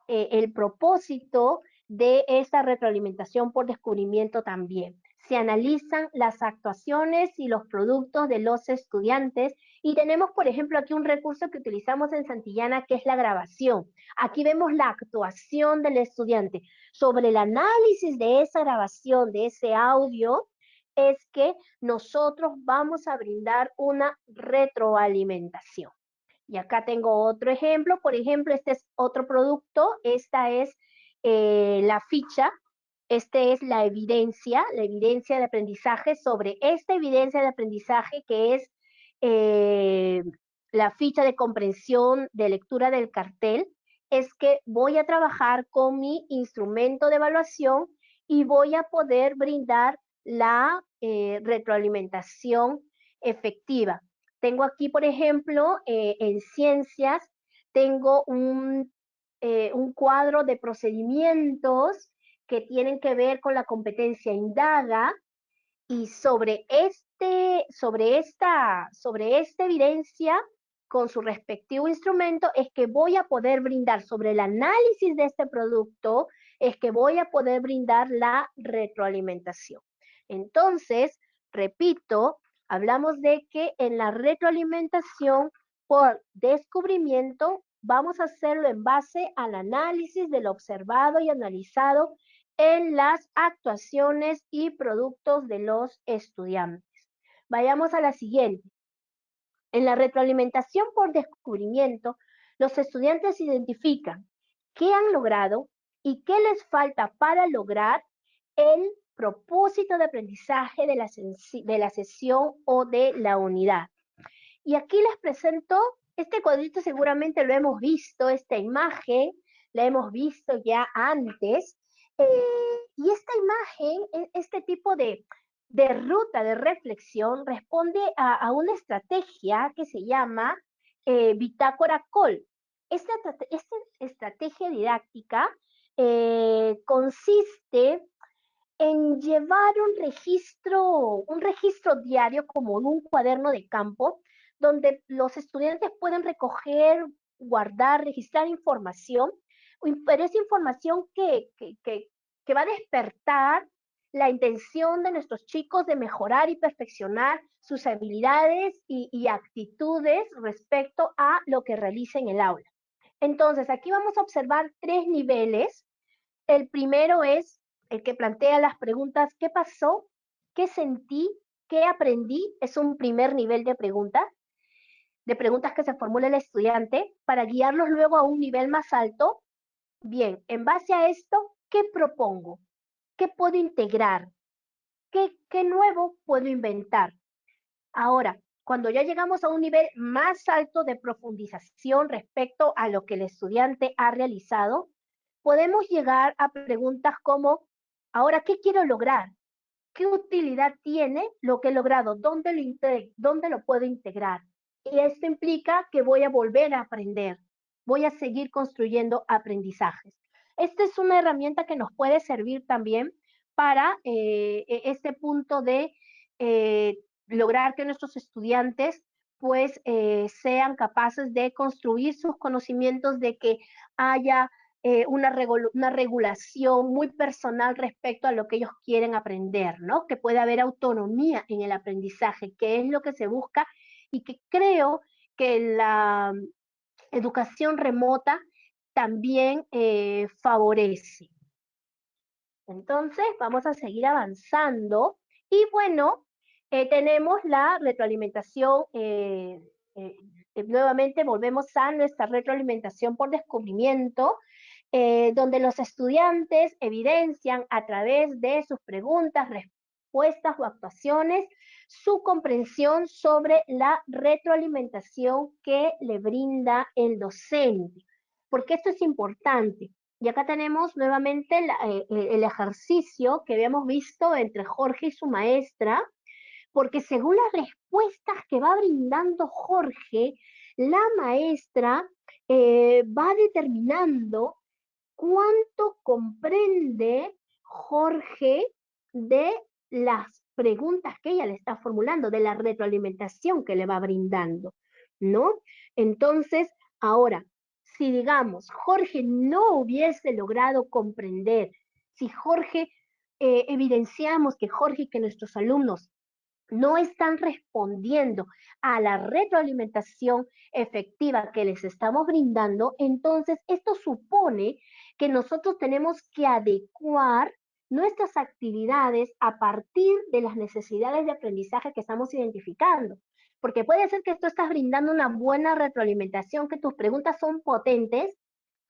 el propósito de esta retroalimentación por descubrimiento también. Se analizan las actuaciones y los productos de los estudiantes y tenemos, por ejemplo, aquí un recurso que utilizamos en Santillana que es la grabación. Aquí vemos la actuación del estudiante. Sobre el análisis de esa grabación, de ese audio, es que nosotros vamos a brindar una retroalimentación. Y acá tengo otro ejemplo, por ejemplo, este es otro producto, esta es la ficha, esta es la evidencia de aprendizaje. Sobre esta evidencia de aprendizaje que es la ficha de comprensión de lectura del cartel, es que voy a trabajar con mi instrumento de evaluación y voy a poder brindar la retroalimentación efectiva. Tengo aquí, por ejemplo, en ciencias, tengo un cuadro de procedimientos que tienen que ver con la competencia indaga y sobre esta evidencia con su respectivo instrumento es que voy a poder brindar sobre el análisis de este producto, es que voy a poder brindar la retroalimentación. Entonces, repito, hablamos de que en la retroalimentación por descubrimiento vamos a hacerlo en base al análisis de lo observado y analizado en las actuaciones y productos de los estudiantes. Vayamos a la siguiente. En la retroalimentación por descubrimiento, los estudiantes identifican qué han logrado y qué les falta para lograr el propósito de aprendizaje de la sesión o de la unidad. Y aquí les presento, este cuadrito seguramente lo hemos visto, esta imagen la hemos visto ya antes, Y esta imagen, este tipo de ruta de reflexión responde a una estrategia que se llama Bitácora Call. Esta estrategia didáctica consiste en llevar un registro diario como en un cuaderno de campo, donde los estudiantes pueden recoger, guardar, registrar información, pero es información que va a despertar la intención de nuestros chicos de mejorar y perfeccionar sus habilidades y actitudes respecto a lo que realicen en el aula. Entonces, aquí vamos a observar tres niveles. El primero es el que plantea las preguntas, ¿qué pasó? ¿Qué sentí? ¿Qué aprendí? Es un primer nivel de preguntas que se formula el estudiante para guiarlos luego a un nivel más alto. Bien, en base a esto, ¿qué propongo? ¿Qué puedo integrar? ¿Qué nuevo puedo inventar? Ahora, cuando ya llegamos a un nivel más alto de profundización respecto a lo que el estudiante ha realizado, podemos llegar a preguntas como, ahora, ¿qué quiero lograr? ¿Qué utilidad tiene lo que he logrado? ¿Dónde lo puedo integrar? Y esto implica que voy a volver a aprender, voy a seguir construyendo aprendizajes. Esta es una herramienta que nos puede servir también para este punto de eh, lograr que nuestros estudiantes pues sean capaces de construir sus conocimientos, de que haya una regulación muy personal respecto a lo que ellos quieren aprender, ¿no? Que pueda haber autonomía en el aprendizaje, que es lo que se busca y que creo que la educación remota también favorece. Entonces, vamos a seguir avanzando. Y bueno, tenemos la retroalimentación. Eh, Nuevamente volvemos a nuestra retroalimentación por descubrimiento, donde los estudiantes evidencian a través de sus preguntas, respuestas o actuaciones su comprensión sobre la retroalimentación que le brinda el docente. Porque esto es importante. Y acá tenemos nuevamente el ejercicio que habíamos visto entre Jorge y su maestra, porque según las respuestas que va brindando Jorge, la maestra va determinando cuánto comprende Jorge de las preguntas que ella le está formulando, de la retroalimentación que le va brindando, ¿no? Entonces, ahora, si digamos, Jorge no hubiese logrado comprender, si Jorge, evidenciamos que Jorge y que nuestros alumnos no están respondiendo a la retroalimentación efectiva que les estamos brindando, entonces esto supone que nosotros tenemos que adecuar nuestras actividades a partir de las necesidades de aprendizaje que estamos identificando. Porque puede ser que tú estás brindando una buena retroalimentación, que tus preguntas son potentes,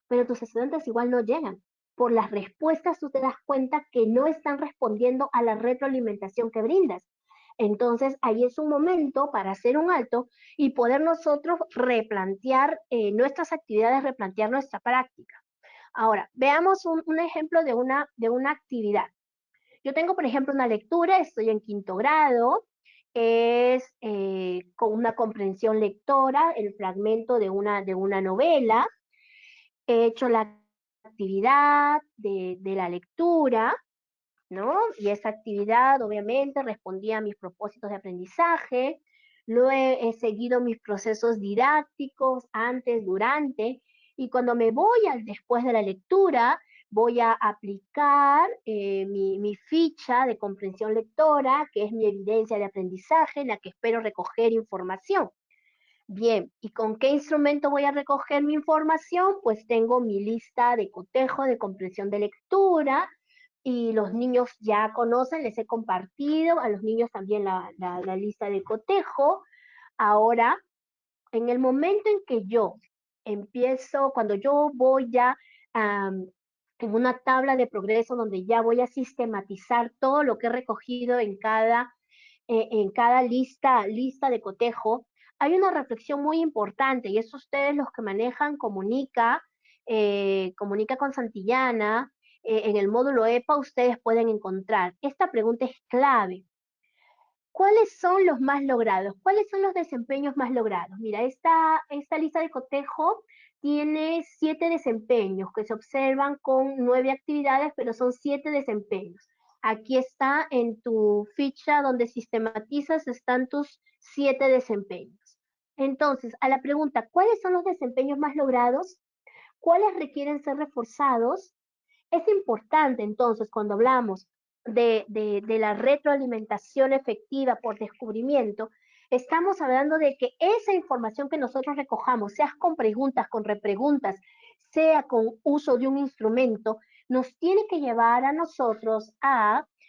pero tus estudiantes igual no llegan. Por las respuestas tú te das cuenta que no están respondiendo a la retroalimentación que brindas. Entonces ahí es un momento para hacer un alto y poder nosotros replantear nuestras actividades, replantear nuestra práctica. Ahora, veamos un ejemplo de una actividad. Yo tengo, por ejemplo, una lectura, estoy en quinto grado, es con una comprensión lectora, el fragmento de una novela. He hecho la actividad de la lectura, ¿no? Y esa actividad obviamente respondía a mis propósitos de aprendizaje, luego he seguido mis procesos didácticos antes, durante, y cuando me voy al después de la lectura, voy a aplicar mi ficha de comprensión lectora, que es mi evidencia de aprendizaje, en la que espero recoger información. Bien, ¿y con qué instrumento voy a recoger mi información? Pues tengo mi lista de cotejo de comprensión de lectura y los niños ya conocen, les he compartido a los niños también la lista de cotejo. Ahora, en el momento en que yo empiezo, cuando yo voy ya en una tabla de progreso donde ya voy a sistematizar todo lo que he recogido en cada lista de cotejo, hay una reflexión muy importante y es ustedes los que manejan Comunica, Comunica con Santillana, en el módulo EPA ustedes pueden encontrar. Esta pregunta es clave. ¿Cuáles son los más logrados? ¿Cuáles son los desempeños más logrados? Mira, esta lista de cotejo tiene 7 desempeños que se observan con 9 actividades, pero son 7 desempeños. Aquí está en tu ficha donde sistematizas, están tus 7 desempeños. Entonces, a la pregunta, ¿cuáles son los desempeños más logrados? ¿Cuáles requieren ser reforzados? Es importante entonces cuando hablamos de la retroalimentación efectiva por descubrimiento, estamos hablando de que esa información que nosotros recojamos, sea con preguntas, con repreguntas, sea con uso de un instrumento, nos tiene que llevar a nosotros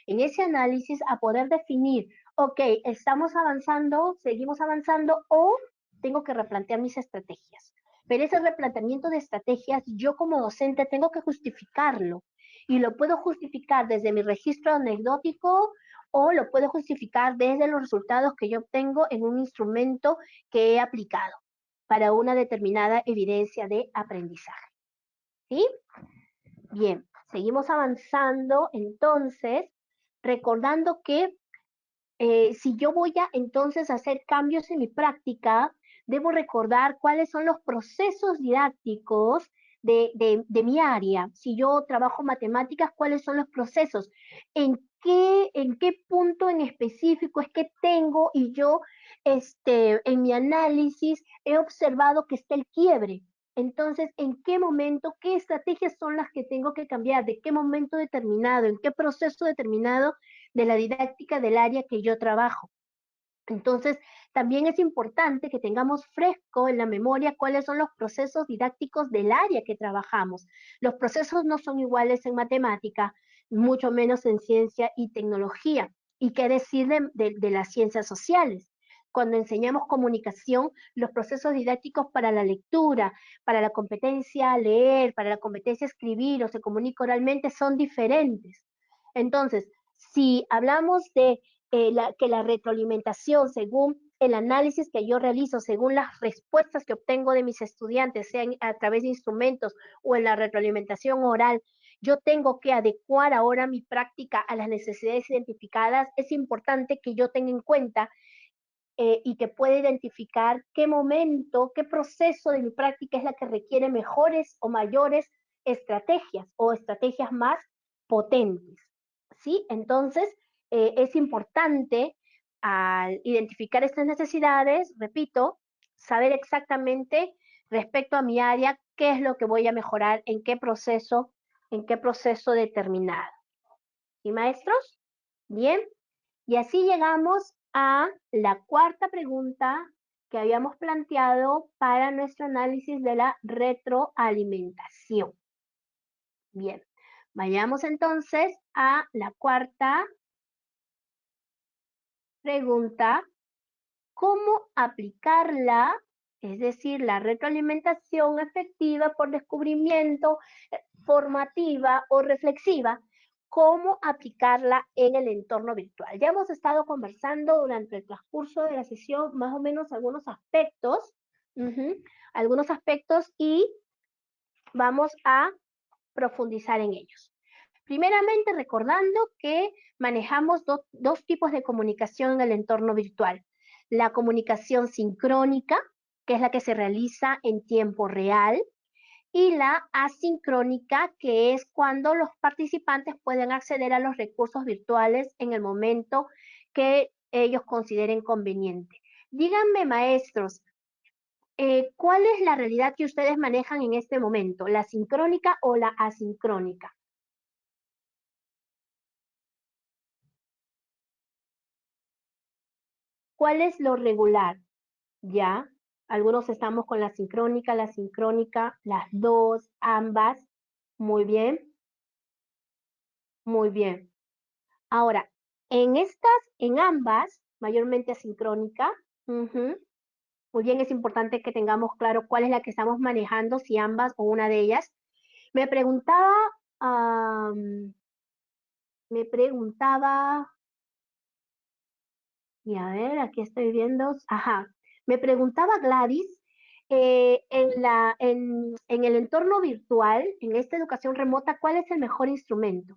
en ese análisis, a poder definir, ok, estamos avanzando, seguimos avanzando o tengo que replantear mis estrategias. Pero ese replanteamiento de estrategias, yo como docente tengo que justificarlo. Y lo puedo justificar desde mi registro anecdótico o lo puedo justificar desde los resultados que yo obtengo en un instrumento que he aplicado para una determinada evidencia de aprendizaje. ¿Sí? Bien, seguimos avanzando entonces, recordando que si yo voy a entonces hacer cambios en mi práctica, debo recordar cuáles son los procesos didácticos de mi área. Si yo trabajo matemáticas, cuáles son los procesos, en qué punto en específico es que tengo y yo en mi análisis he observado que está el quiebre. Entonces, ¿en qué momento, qué estrategias son las que tengo que cambiar? ¿De qué momento determinado? ¿En qué proceso determinado de la didáctica del área que yo trabajo? Entonces, también es importante que tengamos fresco en la memoria cuáles son los procesos didácticos del área que trabajamos. Los procesos no son iguales en matemática, mucho menos en ciencia y tecnología. ¿Y qué decir de las ciencias sociales? Cuando enseñamos comunicación, los procesos didácticos para la lectura, para la competencia a leer, para la competencia a escribir o se comunica oralmente son diferentes. Entonces, si hablamos de que la retroalimentación, según el análisis que yo realizo, según las respuestas que obtengo de mis estudiantes, sean a través de instrumentos o en la retroalimentación oral, yo tengo que adecuar ahora mi práctica a las necesidades identificadas. Es importante que yo tenga en cuenta y que pueda identificar qué momento, qué proceso de mi práctica es la que requiere mejores o mayores estrategias o estrategias más potentes. ¿Sí? Entonces, es importante al identificar estas necesidades, repito, saber exactamente respecto a mi área qué es lo que voy a mejorar, en qué proceso determinado. ¿Y maestros? Bien. Y así llegamos a la cuarta pregunta que habíamos planteado para nuestro análisis de la retroalimentación. Bien, vayamos entonces a la cuarta pregunta. ¿Cómo aplicarla? Es decir, la retroalimentación efectiva por descubrimiento, formativa o reflexiva, cómo aplicarla en el entorno virtual. Ya hemos estado conversando durante el transcurso de la sesión más o menos algunos aspectos, y vamos a profundizar en ellos. Primeramente, recordando que manejamos dos tipos de comunicación en el entorno virtual. La comunicación sincrónica, que es la que se realiza en tiempo real, y la asincrónica, que es cuando los participantes pueden acceder a los recursos virtuales en el momento que ellos consideren conveniente. Díganme, maestros, ¿cuál es la realidad que ustedes manejan en este momento? ¿La sincrónica o la asincrónica? ¿Cuál es lo regular? ¿Ya? Algunos estamos con la sincrónica, las dos, ambas. Muy bien, muy bien. Ahora, en ambas, mayormente asincrónica, muy bien, es importante que tengamos claro cuál es la que estamos manejando, si ambas o una de ellas. Me preguntaba, me preguntaba, y a ver, aquí estoy viendo, ajá, me preguntaba Gladys en el entorno virtual, en esta educación remota, ¿cuál es el mejor instrumento?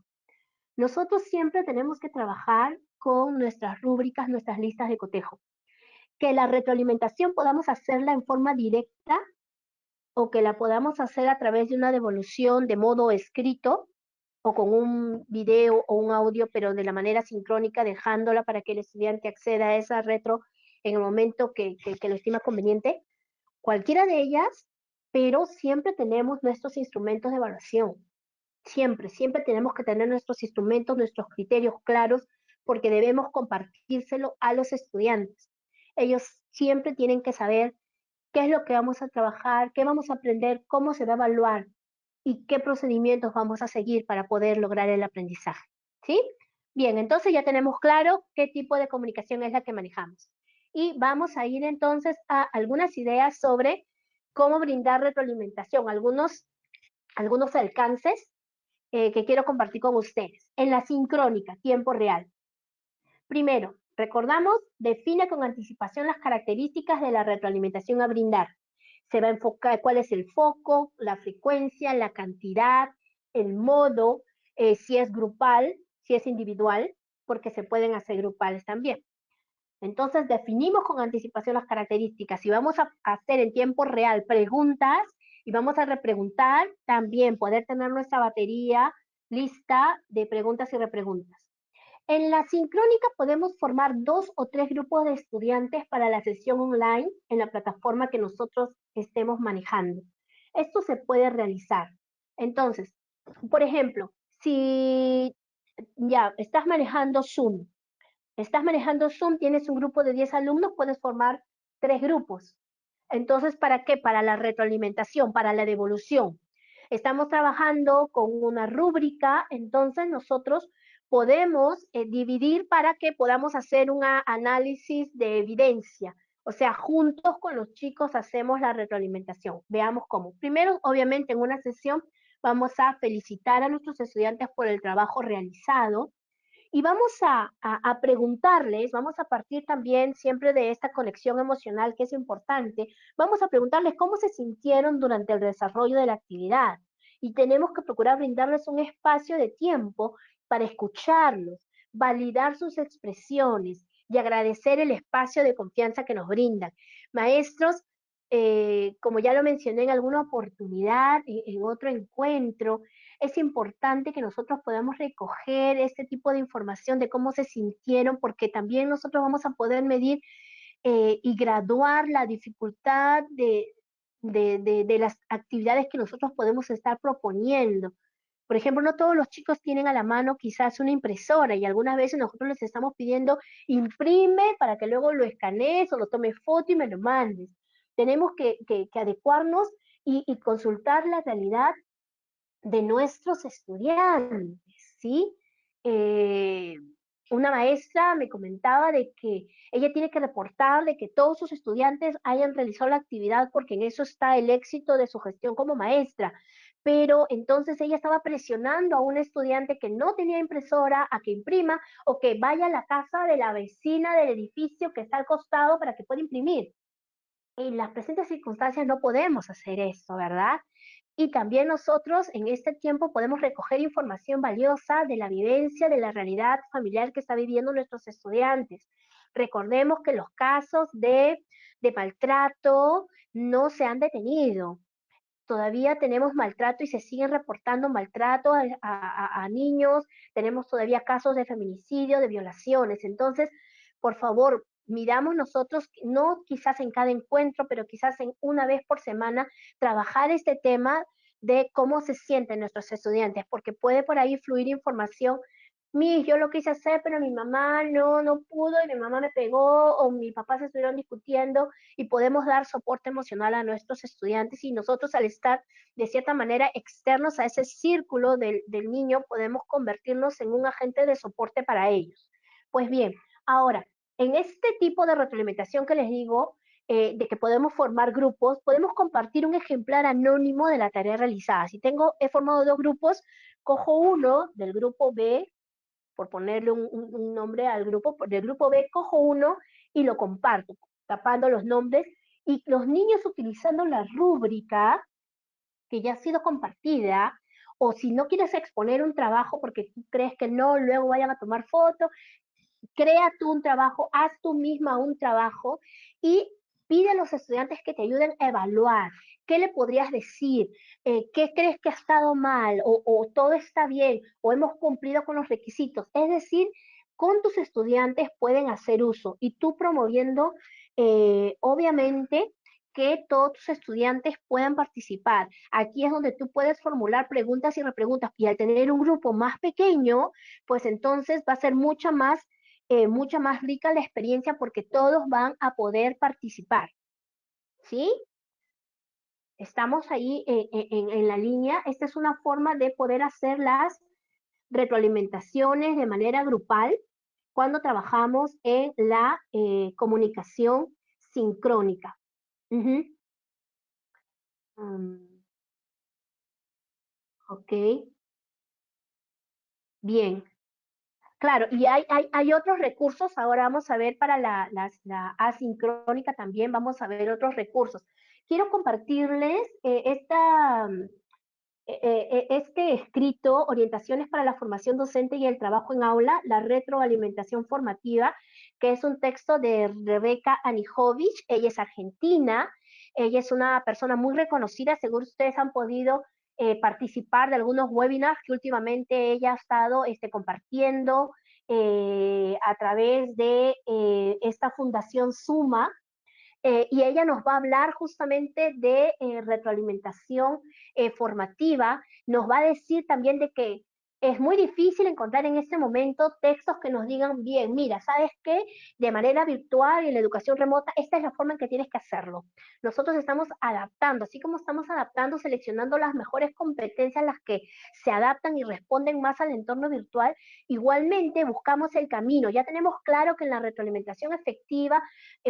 Nosotros siempre tenemos que trabajar con nuestras rúbricas, nuestras listas de cotejo. Que la retroalimentación podamos hacerla en forma directa o que la podamos hacer a través de una devolución de modo escrito o con un video o un audio, pero de la manera sincrónica, dejándola para que el estudiante acceda a esa retro en el momento que lo estima conveniente. Cualquiera de ellas, pero siempre tenemos nuestros instrumentos de evaluación. Siempre tenemos que tener nuestros instrumentos, nuestros criterios claros, porque debemos compartírselo a los estudiantes. Ellos siempre tienen que saber qué es lo que vamos a trabajar, qué vamos a aprender, cómo se va a evaluar y qué procedimientos vamos a seguir para poder lograr el aprendizaje. ¿Sí? Bien, entonces ya tenemos claro qué tipo de comunicación es la que manejamos. Y vamos a ir entonces a algunas ideas sobre cómo brindar retroalimentación, algunos alcances que quiero compartir con ustedes. En la sincrónica, tiempo real. Primero, recordamos, define con anticipación las características de la retroalimentación a brindar. Se va a enfocar cuál es el foco, la frecuencia, la cantidad, el modo, si es grupal, si es individual, porque se pueden hacer grupales también. Entonces, definimos con anticipación las características. Si vamos a hacer en tiempo real preguntas y vamos a repreguntar, también poder tener nuestra batería lista de preguntas y repreguntas. En la sincrónica podemos formar 2 o 3 grupos de estudiantes para la sesión online en la plataforma que nosotros estemos manejando. Esto se puede realizar. Entonces, por ejemplo, si ya estás manejando Zoom, tienes un grupo de 10 alumnos, puedes formar 3 grupos. Entonces, ¿para qué? Para la retroalimentación, para la devolución. Estamos trabajando con una rúbrica, entonces nosotros podemos dividir para que podamos hacer un análisis de evidencia. O sea, juntos con los chicos hacemos la retroalimentación. Veamos cómo. Primero, obviamente, en una sesión vamos a felicitar a nuestros estudiantes por el trabajo realizado y vamos a preguntarles, vamos a partir también siempre de esta conexión emocional que es importante, vamos a preguntarles cómo se sintieron durante el desarrollo de la actividad. Y tenemos que procurar brindarles un espacio de tiempo para escucharlos, validar sus expresiones y agradecer el espacio de confianza que nos brindan. Maestros, como ya lo mencioné en alguna oportunidad, en otro encuentro, es importante que nosotros podamos recoger este tipo de información de cómo se sintieron, porque también nosotros vamos a poder medir y graduar la dificultad de las actividades que nosotros podemos estar proponiendo. Por ejemplo, no todos los chicos tienen a la mano quizás una impresora y algunas veces nosotros les estamos pidiendo imprime para que luego lo escanees o lo tomes foto y me lo mandes. Tenemos que adecuarnos y consultar la realidad de nuestros estudiantes, ¿sí? Eh, una maestra me comentaba de que ella tiene que reportar de que todos sus estudiantes hayan realizado la actividad porque en eso está el éxito de su gestión como maestra. Pero entonces ella estaba presionando a un estudiante que no tenía impresora a que imprima o que vaya a la casa de la vecina del edificio que está al costado para que pueda imprimir. En las presentes circunstancias no podemos hacer eso, ¿verdad? Y también nosotros en este tiempo podemos recoger información valiosa de la vivencia, de la realidad familiar que está viviendo nuestros estudiantes. Recordemos que los casos de maltrato no se han detenido. Todavía tenemos maltrato y se siguen reportando maltrato a niños. Tenemos todavía casos de feminicidio, de violaciones. Entonces, por favor, miramos nosotros, no quizás en cada encuentro, pero quizás en una vez por semana, trabajar este tema de cómo se sienten nuestros estudiantes, porque puede por ahí fluir información. Yo lo quise hacer, pero mi mamá no pudo y mi mamá me pegó o mi papá se estuvieron discutiendo y podemos dar soporte emocional a nuestros estudiantes y nosotros al estar de cierta manera externos a ese círculo del niño podemos convertirnos en un agente de soporte para ellos. Pues bien, ahora, en este tipo de retroalimentación que les digo, de que podemos formar grupos, podemos compartir un ejemplar anónimo de la tarea realizada. Si he formado 2 grupos, cojo uno del grupo B, por ponerle un nombre al grupo, del grupo B, cojo uno y lo comparto, tapando los nombres y los niños utilizando la rúbrica que ya ha sido compartida, o si no quieres exponer un trabajo porque tú crees que no, luego vayan a tomar fotos, crea tú un trabajo, haz tú misma un trabajo y pide a los estudiantes que te ayuden a evaluar. ¿Qué le podrías decir? ¿Qué crees que ha estado mal? O todo está bien? ¿O hemos cumplido con los requisitos? Es decir, con tus estudiantes pueden hacer uso y tú promoviendo, obviamente, que todos tus estudiantes puedan participar. Aquí es donde tú puedes formular preguntas y repreguntas y al tener un grupo más pequeño, pues entonces va a ser mucha más rica la experiencia porque todos van a poder participar, ¿sí? Estamos ahí en la línea. Esta es una forma de poder hacer las retroalimentaciones de manera grupal cuando trabajamos en la comunicación sincrónica. Ujú. Mm, ok, bien. Claro, y hay otros recursos, ahora vamos a ver para la asincrónica también, vamos a ver otros recursos. Quiero compartirles este escrito, Orientaciones para la formación docente y el trabajo en aula, la retroalimentación formativa, que es un texto de Rebeca Anijovic. Ella es argentina, ella es una persona muy reconocida, seguro ustedes han podido participar de algunos webinars que últimamente ella ha estado compartiendo a través de esta fundación Suma, y ella nos va a hablar justamente de retroalimentación formativa, nos va a decir también de que es muy difícil encontrar en este momento textos que nos digan, bien, mira, ¿sabes qué? De manera virtual y en la educación remota, esta es la forma en que tienes que hacerlo. Nosotros estamos adaptando, así como estamos adaptando, seleccionando las mejores competencias, las que se adaptan y responden más al entorno virtual, igualmente buscamos el camino. Ya tenemos claro que en la retroalimentación efectiva,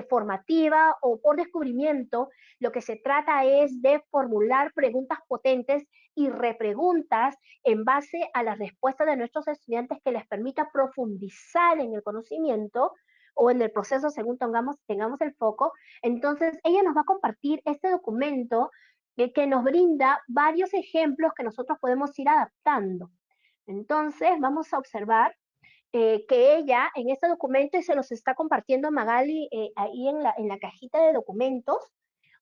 formativa o por descubrimiento, lo que se trata es de formular preguntas potentes y repreguntas en base a las respuestas de nuestros estudiantes que les permita profundizar en el conocimiento o en el proceso según tengamos el foco. Entonces, ella nos va a compartir este documento que nos brinda varios ejemplos que nosotros podemos ir adaptando. Entonces, vamos a observar que ella en este documento, y se los está compartiendo Magali ahí en la cajita de documentos,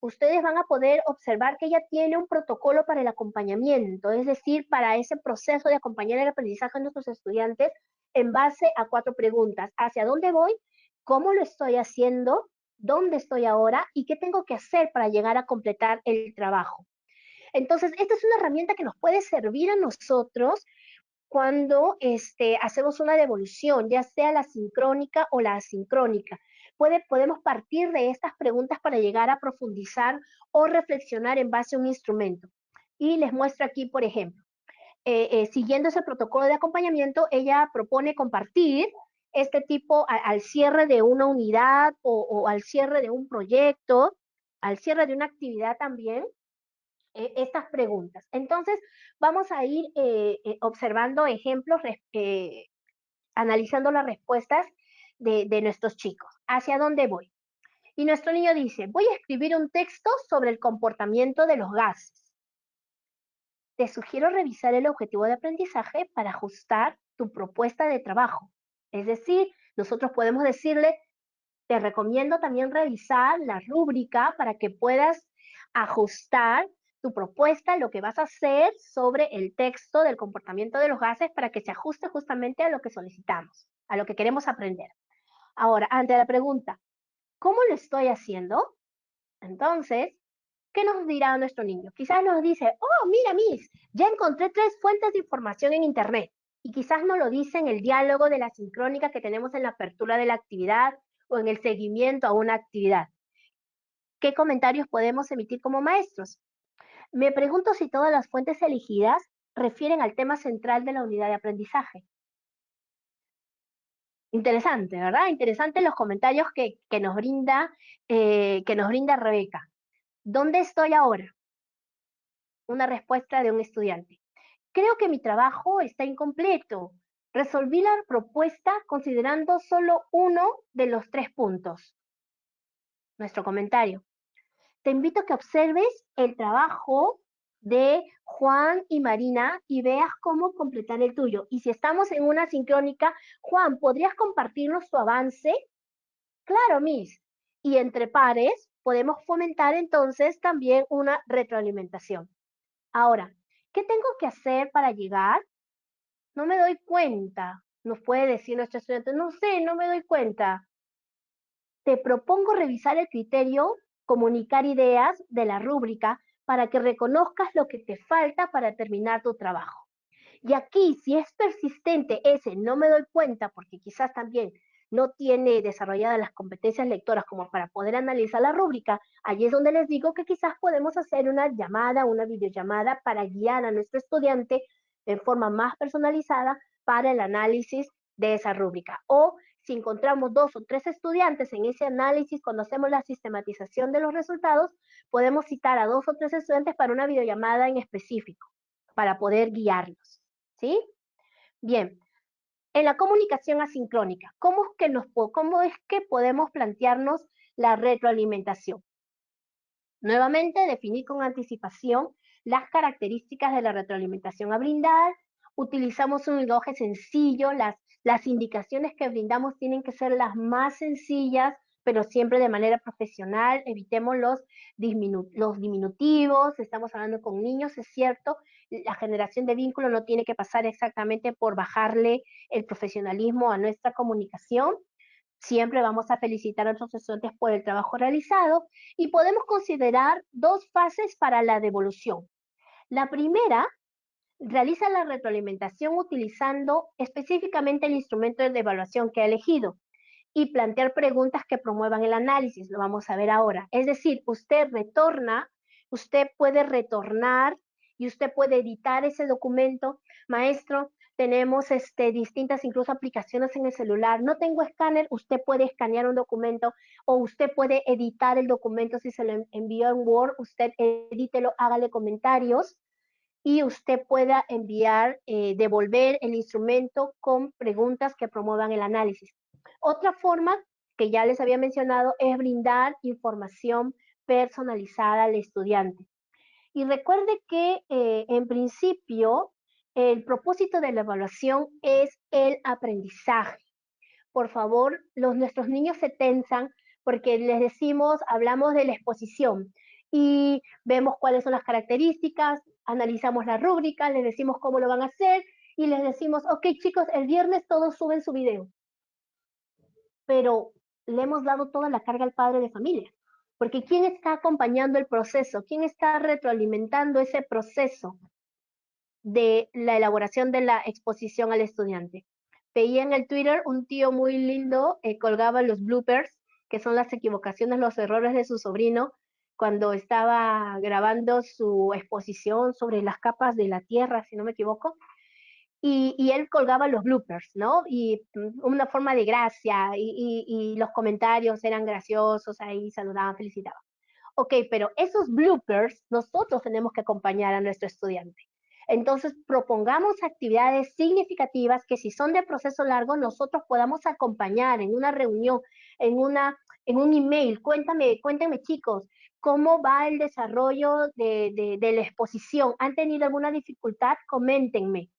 ustedes van a poder observar que ella tiene un protocolo para el acompañamiento, es decir, para ese proceso de acompañar el aprendizaje de nuestros estudiantes en base a 4 preguntas. ¿Hacia dónde voy? ¿Cómo lo estoy haciendo? ¿Dónde estoy ahora? ¿Y qué tengo que hacer para llegar a completar el trabajo? Entonces, esta es una herramienta que nos puede servir a nosotros cuando hacemos una devolución, ya sea la sincrónica o la asincrónica. Podemos partir de estas preguntas para llegar a profundizar o reflexionar en base a un instrumento. Y les muestro aquí, por ejemplo, siguiendo ese protocolo de acompañamiento, ella propone compartir este tipo al cierre de una unidad o al cierre de un proyecto, al cierre de una actividad también, estas preguntas. Entonces, vamos a ir observando ejemplos, analizando las respuestas de nuestros chicos. ¿Hacia dónde voy? Y nuestro niño dice, voy a escribir un texto sobre el comportamiento de los gases. Te sugiero revisar el objetivo de aprendizaje para ajustar tu propuesta de trabajo. Es decir, nosotros podemos decirle, te recomiendo también revisar la rúbrica para que puedas ajustar tu propuesta, lo que vas a hacer sobre el texto del comportamiento de los gases para que se ajuste justamente a lo que solicitamos, a lo que queremos aprender. Ahora, ante la pregunta, ¿cómo lo estoy haciendo? Entonces, ¿qué nos dirá nuestro niño? Quizás nos dice, oh, mira, Miss, ya encontré 3 fuentes de información en Internet. Y quizás nos lo dice en el diálogo de la sincrónica que tenemos en la apertura de la actividad o en el seguimiento a una actividad. ¿Qué comentarios podemos emitir como maestros? Me pregunto si todas las fuentes elegidas refieren al tema central de la unidad de aprendizaje. Interesante, ¿verdad? Interesante los comentarios que nos brinda Rebeca. ¿Dónde estoy ahora? Una respuesta de un estudiante. Creo que mi trabajo está incompleto. Resolví la propuesta considerando solo uno de los 3 puntos. Nuestro comentario. te invito a que observes el trabajo de Juan y Marina y veas cómo completar el tuyo. Y si estamos en una sincrónica, Juan, ¿podrías compartirnos tu avance? Claro, Miss. Y entre pares podemos fomentar entonces también una retroalimentación. Ahora, ¿qué tengo que hacer para llegar? No me doy cuenta. Nos puede decir nuestro estudiante, no sé, no me doy cuenta. Te propongo revisar el criterio, comunicar ideas de la rúbrica para que reconozcas lo que te falta para terminar tu trabajo. Y aquí, si es persistente ese no me doy cuenta, porque quizás también no tiene desarrolladas las competencias lectoras como para poder analizar la rúbrica, allí es donde les digo que quizás podemos hacer una llamada, una videollamada para guiar a nuestro estudiante en forma más personalizada para el análisis de esa rúbrica. O si encontramos 2 o 3 estudiantes en ese análisis, cuando hacemos la sistematización de los resultados, podemos citar a 2 o 3 estudiantes para una videollamada en específico, para poder guiarlos. ¿Sí? Bien, en la comunicación asincrónica, ¿cómo es que podemos plantearnos la retroalimentación? Nuevamente, definir con anticipación las características de la retroalimentación a brindar. Utilizamos un lenguaje sencillo, las indicaciones que brindamos tienen que ser las más sencillas, pero siempre de manera profesional. Evitemos los diminutivos, estamos hablando con niños, es cierto. La generación de vínculo no tiene que pasar exactamente por bajarle el profesionalismo a nuestra comunicación. Siempre vamos a felicitar a nuestros estudiantes por el trabajo realizado y podemos considerar 2 fases para la devolución. La primera, realiza la retroalimentación utilizando específicamente el instrumento de evaluación que ha elegido y plantear preguntas que promuevan el análisis. Lo vamos a ver ahora. Es decir, usted puede retornar y usted puede editar ese documento. Maestro, tenemos distintas incluso aplicaciones en el celular. No tengo escáner, usted puede escanear un documento o usted puede editar el documento si se lo envió en Word, usted edítelo, hágale comentarios y usted pueda enviar, devolver el instrumento con preguntas que promuevan el análisis. Otra forma que ya les había mencionado es brindar información personalizada al estudiante. Y recuerde que en principio el propósito de la evaluación es el aprendizaje. Por favor, nuestros niños se tensan porque les decimos, hablamos de la exposición y vemos cuáles son las características, analizamos la rúbrica, les decimos cómo lo van a hacer y les decimos, ok chicos, el viernes todos suben su video, pero le hemos dado toda la carga al padre de familia, porque ¿quién está acompañando el proceso? ¿Quién está retroalimentando ese proceso de la elaboración de la exposición al estudiante? Veía en el Twitter un tío muy lindo, colgaba los bloopers, que son las equivocaciones, los errores de su sobrino, cuando estaba grabando su exposición sobre las capas de la Tierra, si no me equivoco, y él colgaba los bloopers, ¿no? Y una forma de gracia, y los comentarios eran graciosos, ahí saludaban, felicitaban. Ok, pero esos bloopers nosotros tenemos que acompañar a nuestro estudiante. Entonces, propongamos actividades significativas que si son de proceso largo, nosotros podamos acompañar en una reunión, en un email. Cuéntame chicos, ¿cómo va el desarrollo de la exposición? ¿Han tenido alguna dificultad? Coméntenme.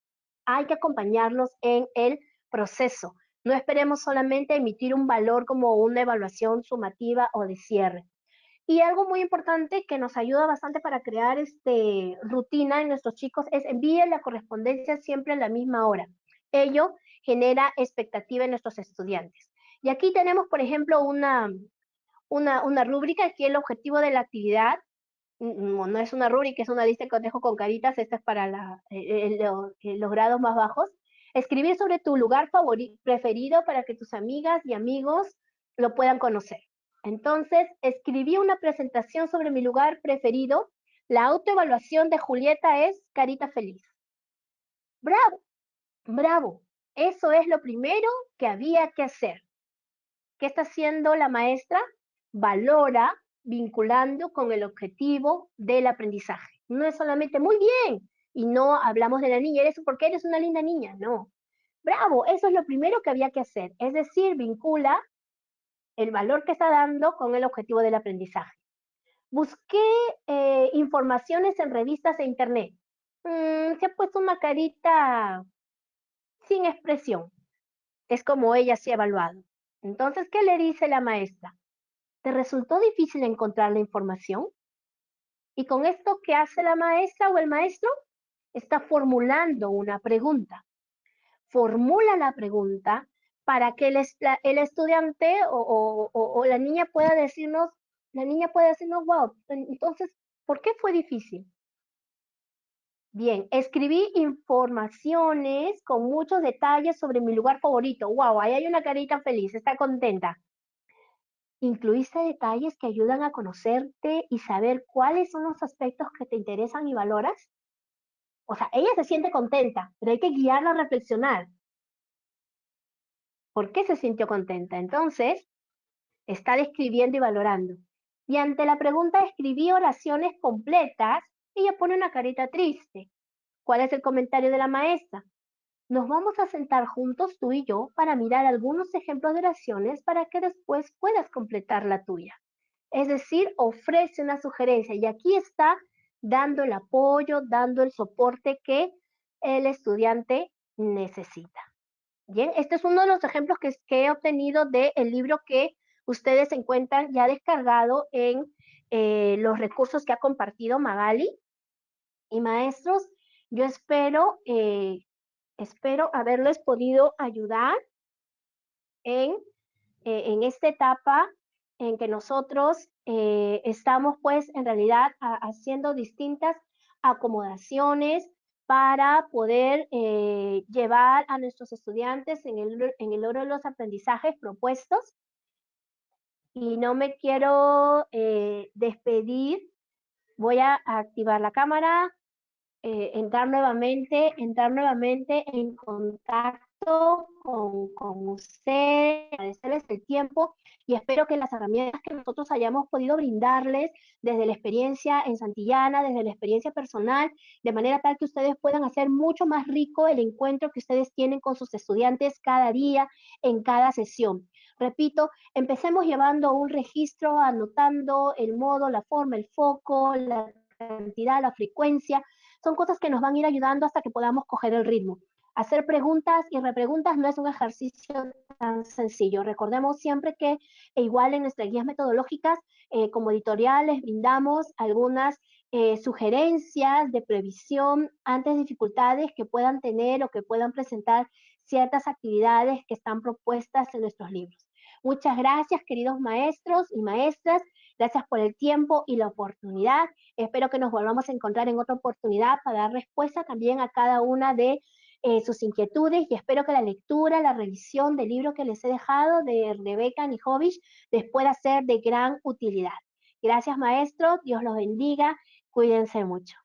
Hay que acompañarlos en el proceso. No esperemos solamente emitir un valor como una evaluación sumativa o de cierre. Y algo muy importante que nos ayuda bastante para crear rutina en nuestros chicos es envíe la correspondencia siempre a la misma hora. Ello genera expectativa en nuestros estudiantes. Y aquí tenemos, por ejemplo, una rúbrica. Aquí el objetivo de la actividad no es una rúbrica, es una lista que os dejo con caritas. Esta es para los grados más bajos. Escribir sobre tu lugar preferido para que tus amigas y amigos lo puedan conocer. Entonces, escribí una presentación sobre mi lugar preferido. La autoevaluación de Julieta es carita feliz. Bravo, bravo. Eso es lo primero que había que hacer. ¿Qué está haciendo la maestra? Valora vinculando con el objetivo del aprendizaje. No es solamente muy bien y no hablamos de la niña, eres porque eres una linda niña, no. Bravo, eso es lo primero que había que hacer, es decir, vincula el valor que está dando con el objetivo del aprendizaje. Busqué informaciones en revistas e internet. Se ha puesto una carita sin expresión. Es como ella se ha evaluado. Entonces, ¿qué le dice la maestra? ¿Te resultó difícil encontrar la información? Y con esto, ¿qué hace la maestra o el maestro? Está formulando una pregunta. Formula la pregunta para que el estudiante o la niña pueda decirnos, wow, entonces, ¿por qué fue difícil? Bien, escribí informaciones con muchos detalles sobre mi lugar favorito. Wow, ahí hay una carita feliz, está contenta. Incluiste detalles que ayudan a conocerte y saber cuáles son los aspectos que te interesan y valoras. O sea, ella se siente contenta, pero hay que guiarla a reflexionar. ¿Por qué se sintió contenta? Entonces, está describiendo y valorando. Y ante la pregunta, escribí oraciones completas, ella pone una carita triste. ¿Cuál es el comentario de la maestra? Nos vamos a sentar juntos tú y yo para mirar algunos ejemplos de oraciones para que después puedas completar la tuya. Es decir, ofrece una sugerencia y aquí está dando el apoyo, dando el soporte que el estudiante necesita. Bien, este es uno de los ejemplos que he obtenido del libro que ustedes encuentran ya descargado en los recursos que ha compartido Magali. Y maestros, yo espero haberles podido ayudar en, en esta etapa en que nosotros estamos pues en realidad haciendo distintas acomodaciones para poder llevar a nuestros estudiantes en el logro de los aprendizajes propuestos. Y no me quiero despedir. Voy a activar la cámara, entrar nuevamente en contacto con usted, agradecerles el tiempo y espero que las herramientas que nosotros hayamos podido brindarles desde la experiencia en Santillana, desde la experiencia personal, de manera tal que ustedes puedan hacer mucho más rico el encuentro que ustedes tienen con sus estudiantes cada día, en cada sesión. Repito, empecemos llevando un registro, anotando el modo, la forma, el foco, la cantidad, la frecuencia, son cosas que nos van a ir ayudando hasta que podamos coger el ritmo. Hacer preguntas y repreguntas no es un ejercicio tan sencillo. Recordemos siempre que igual en nuestras guías metodológicas, como editoriales, brindamos algunas sugerencias de previsión ante dificultades que puedan tener o que puedan presentar ciertas actividades que están propuestas en nuestros libros. Muchas gracias, queridos maestros y maestras. Gracias por el tiempo y la oportunidad. Espero que nos volvamos a encontrar en otra oportunidad para dar respuesta también a cada una de sus inquietudes y espero que la lectura, la revisión del libro que les he dejado de Rebeca Nijovic les pueda ser de gran utilidad. Gracias, maestro. Dios los bendiga. Cuídense mucho.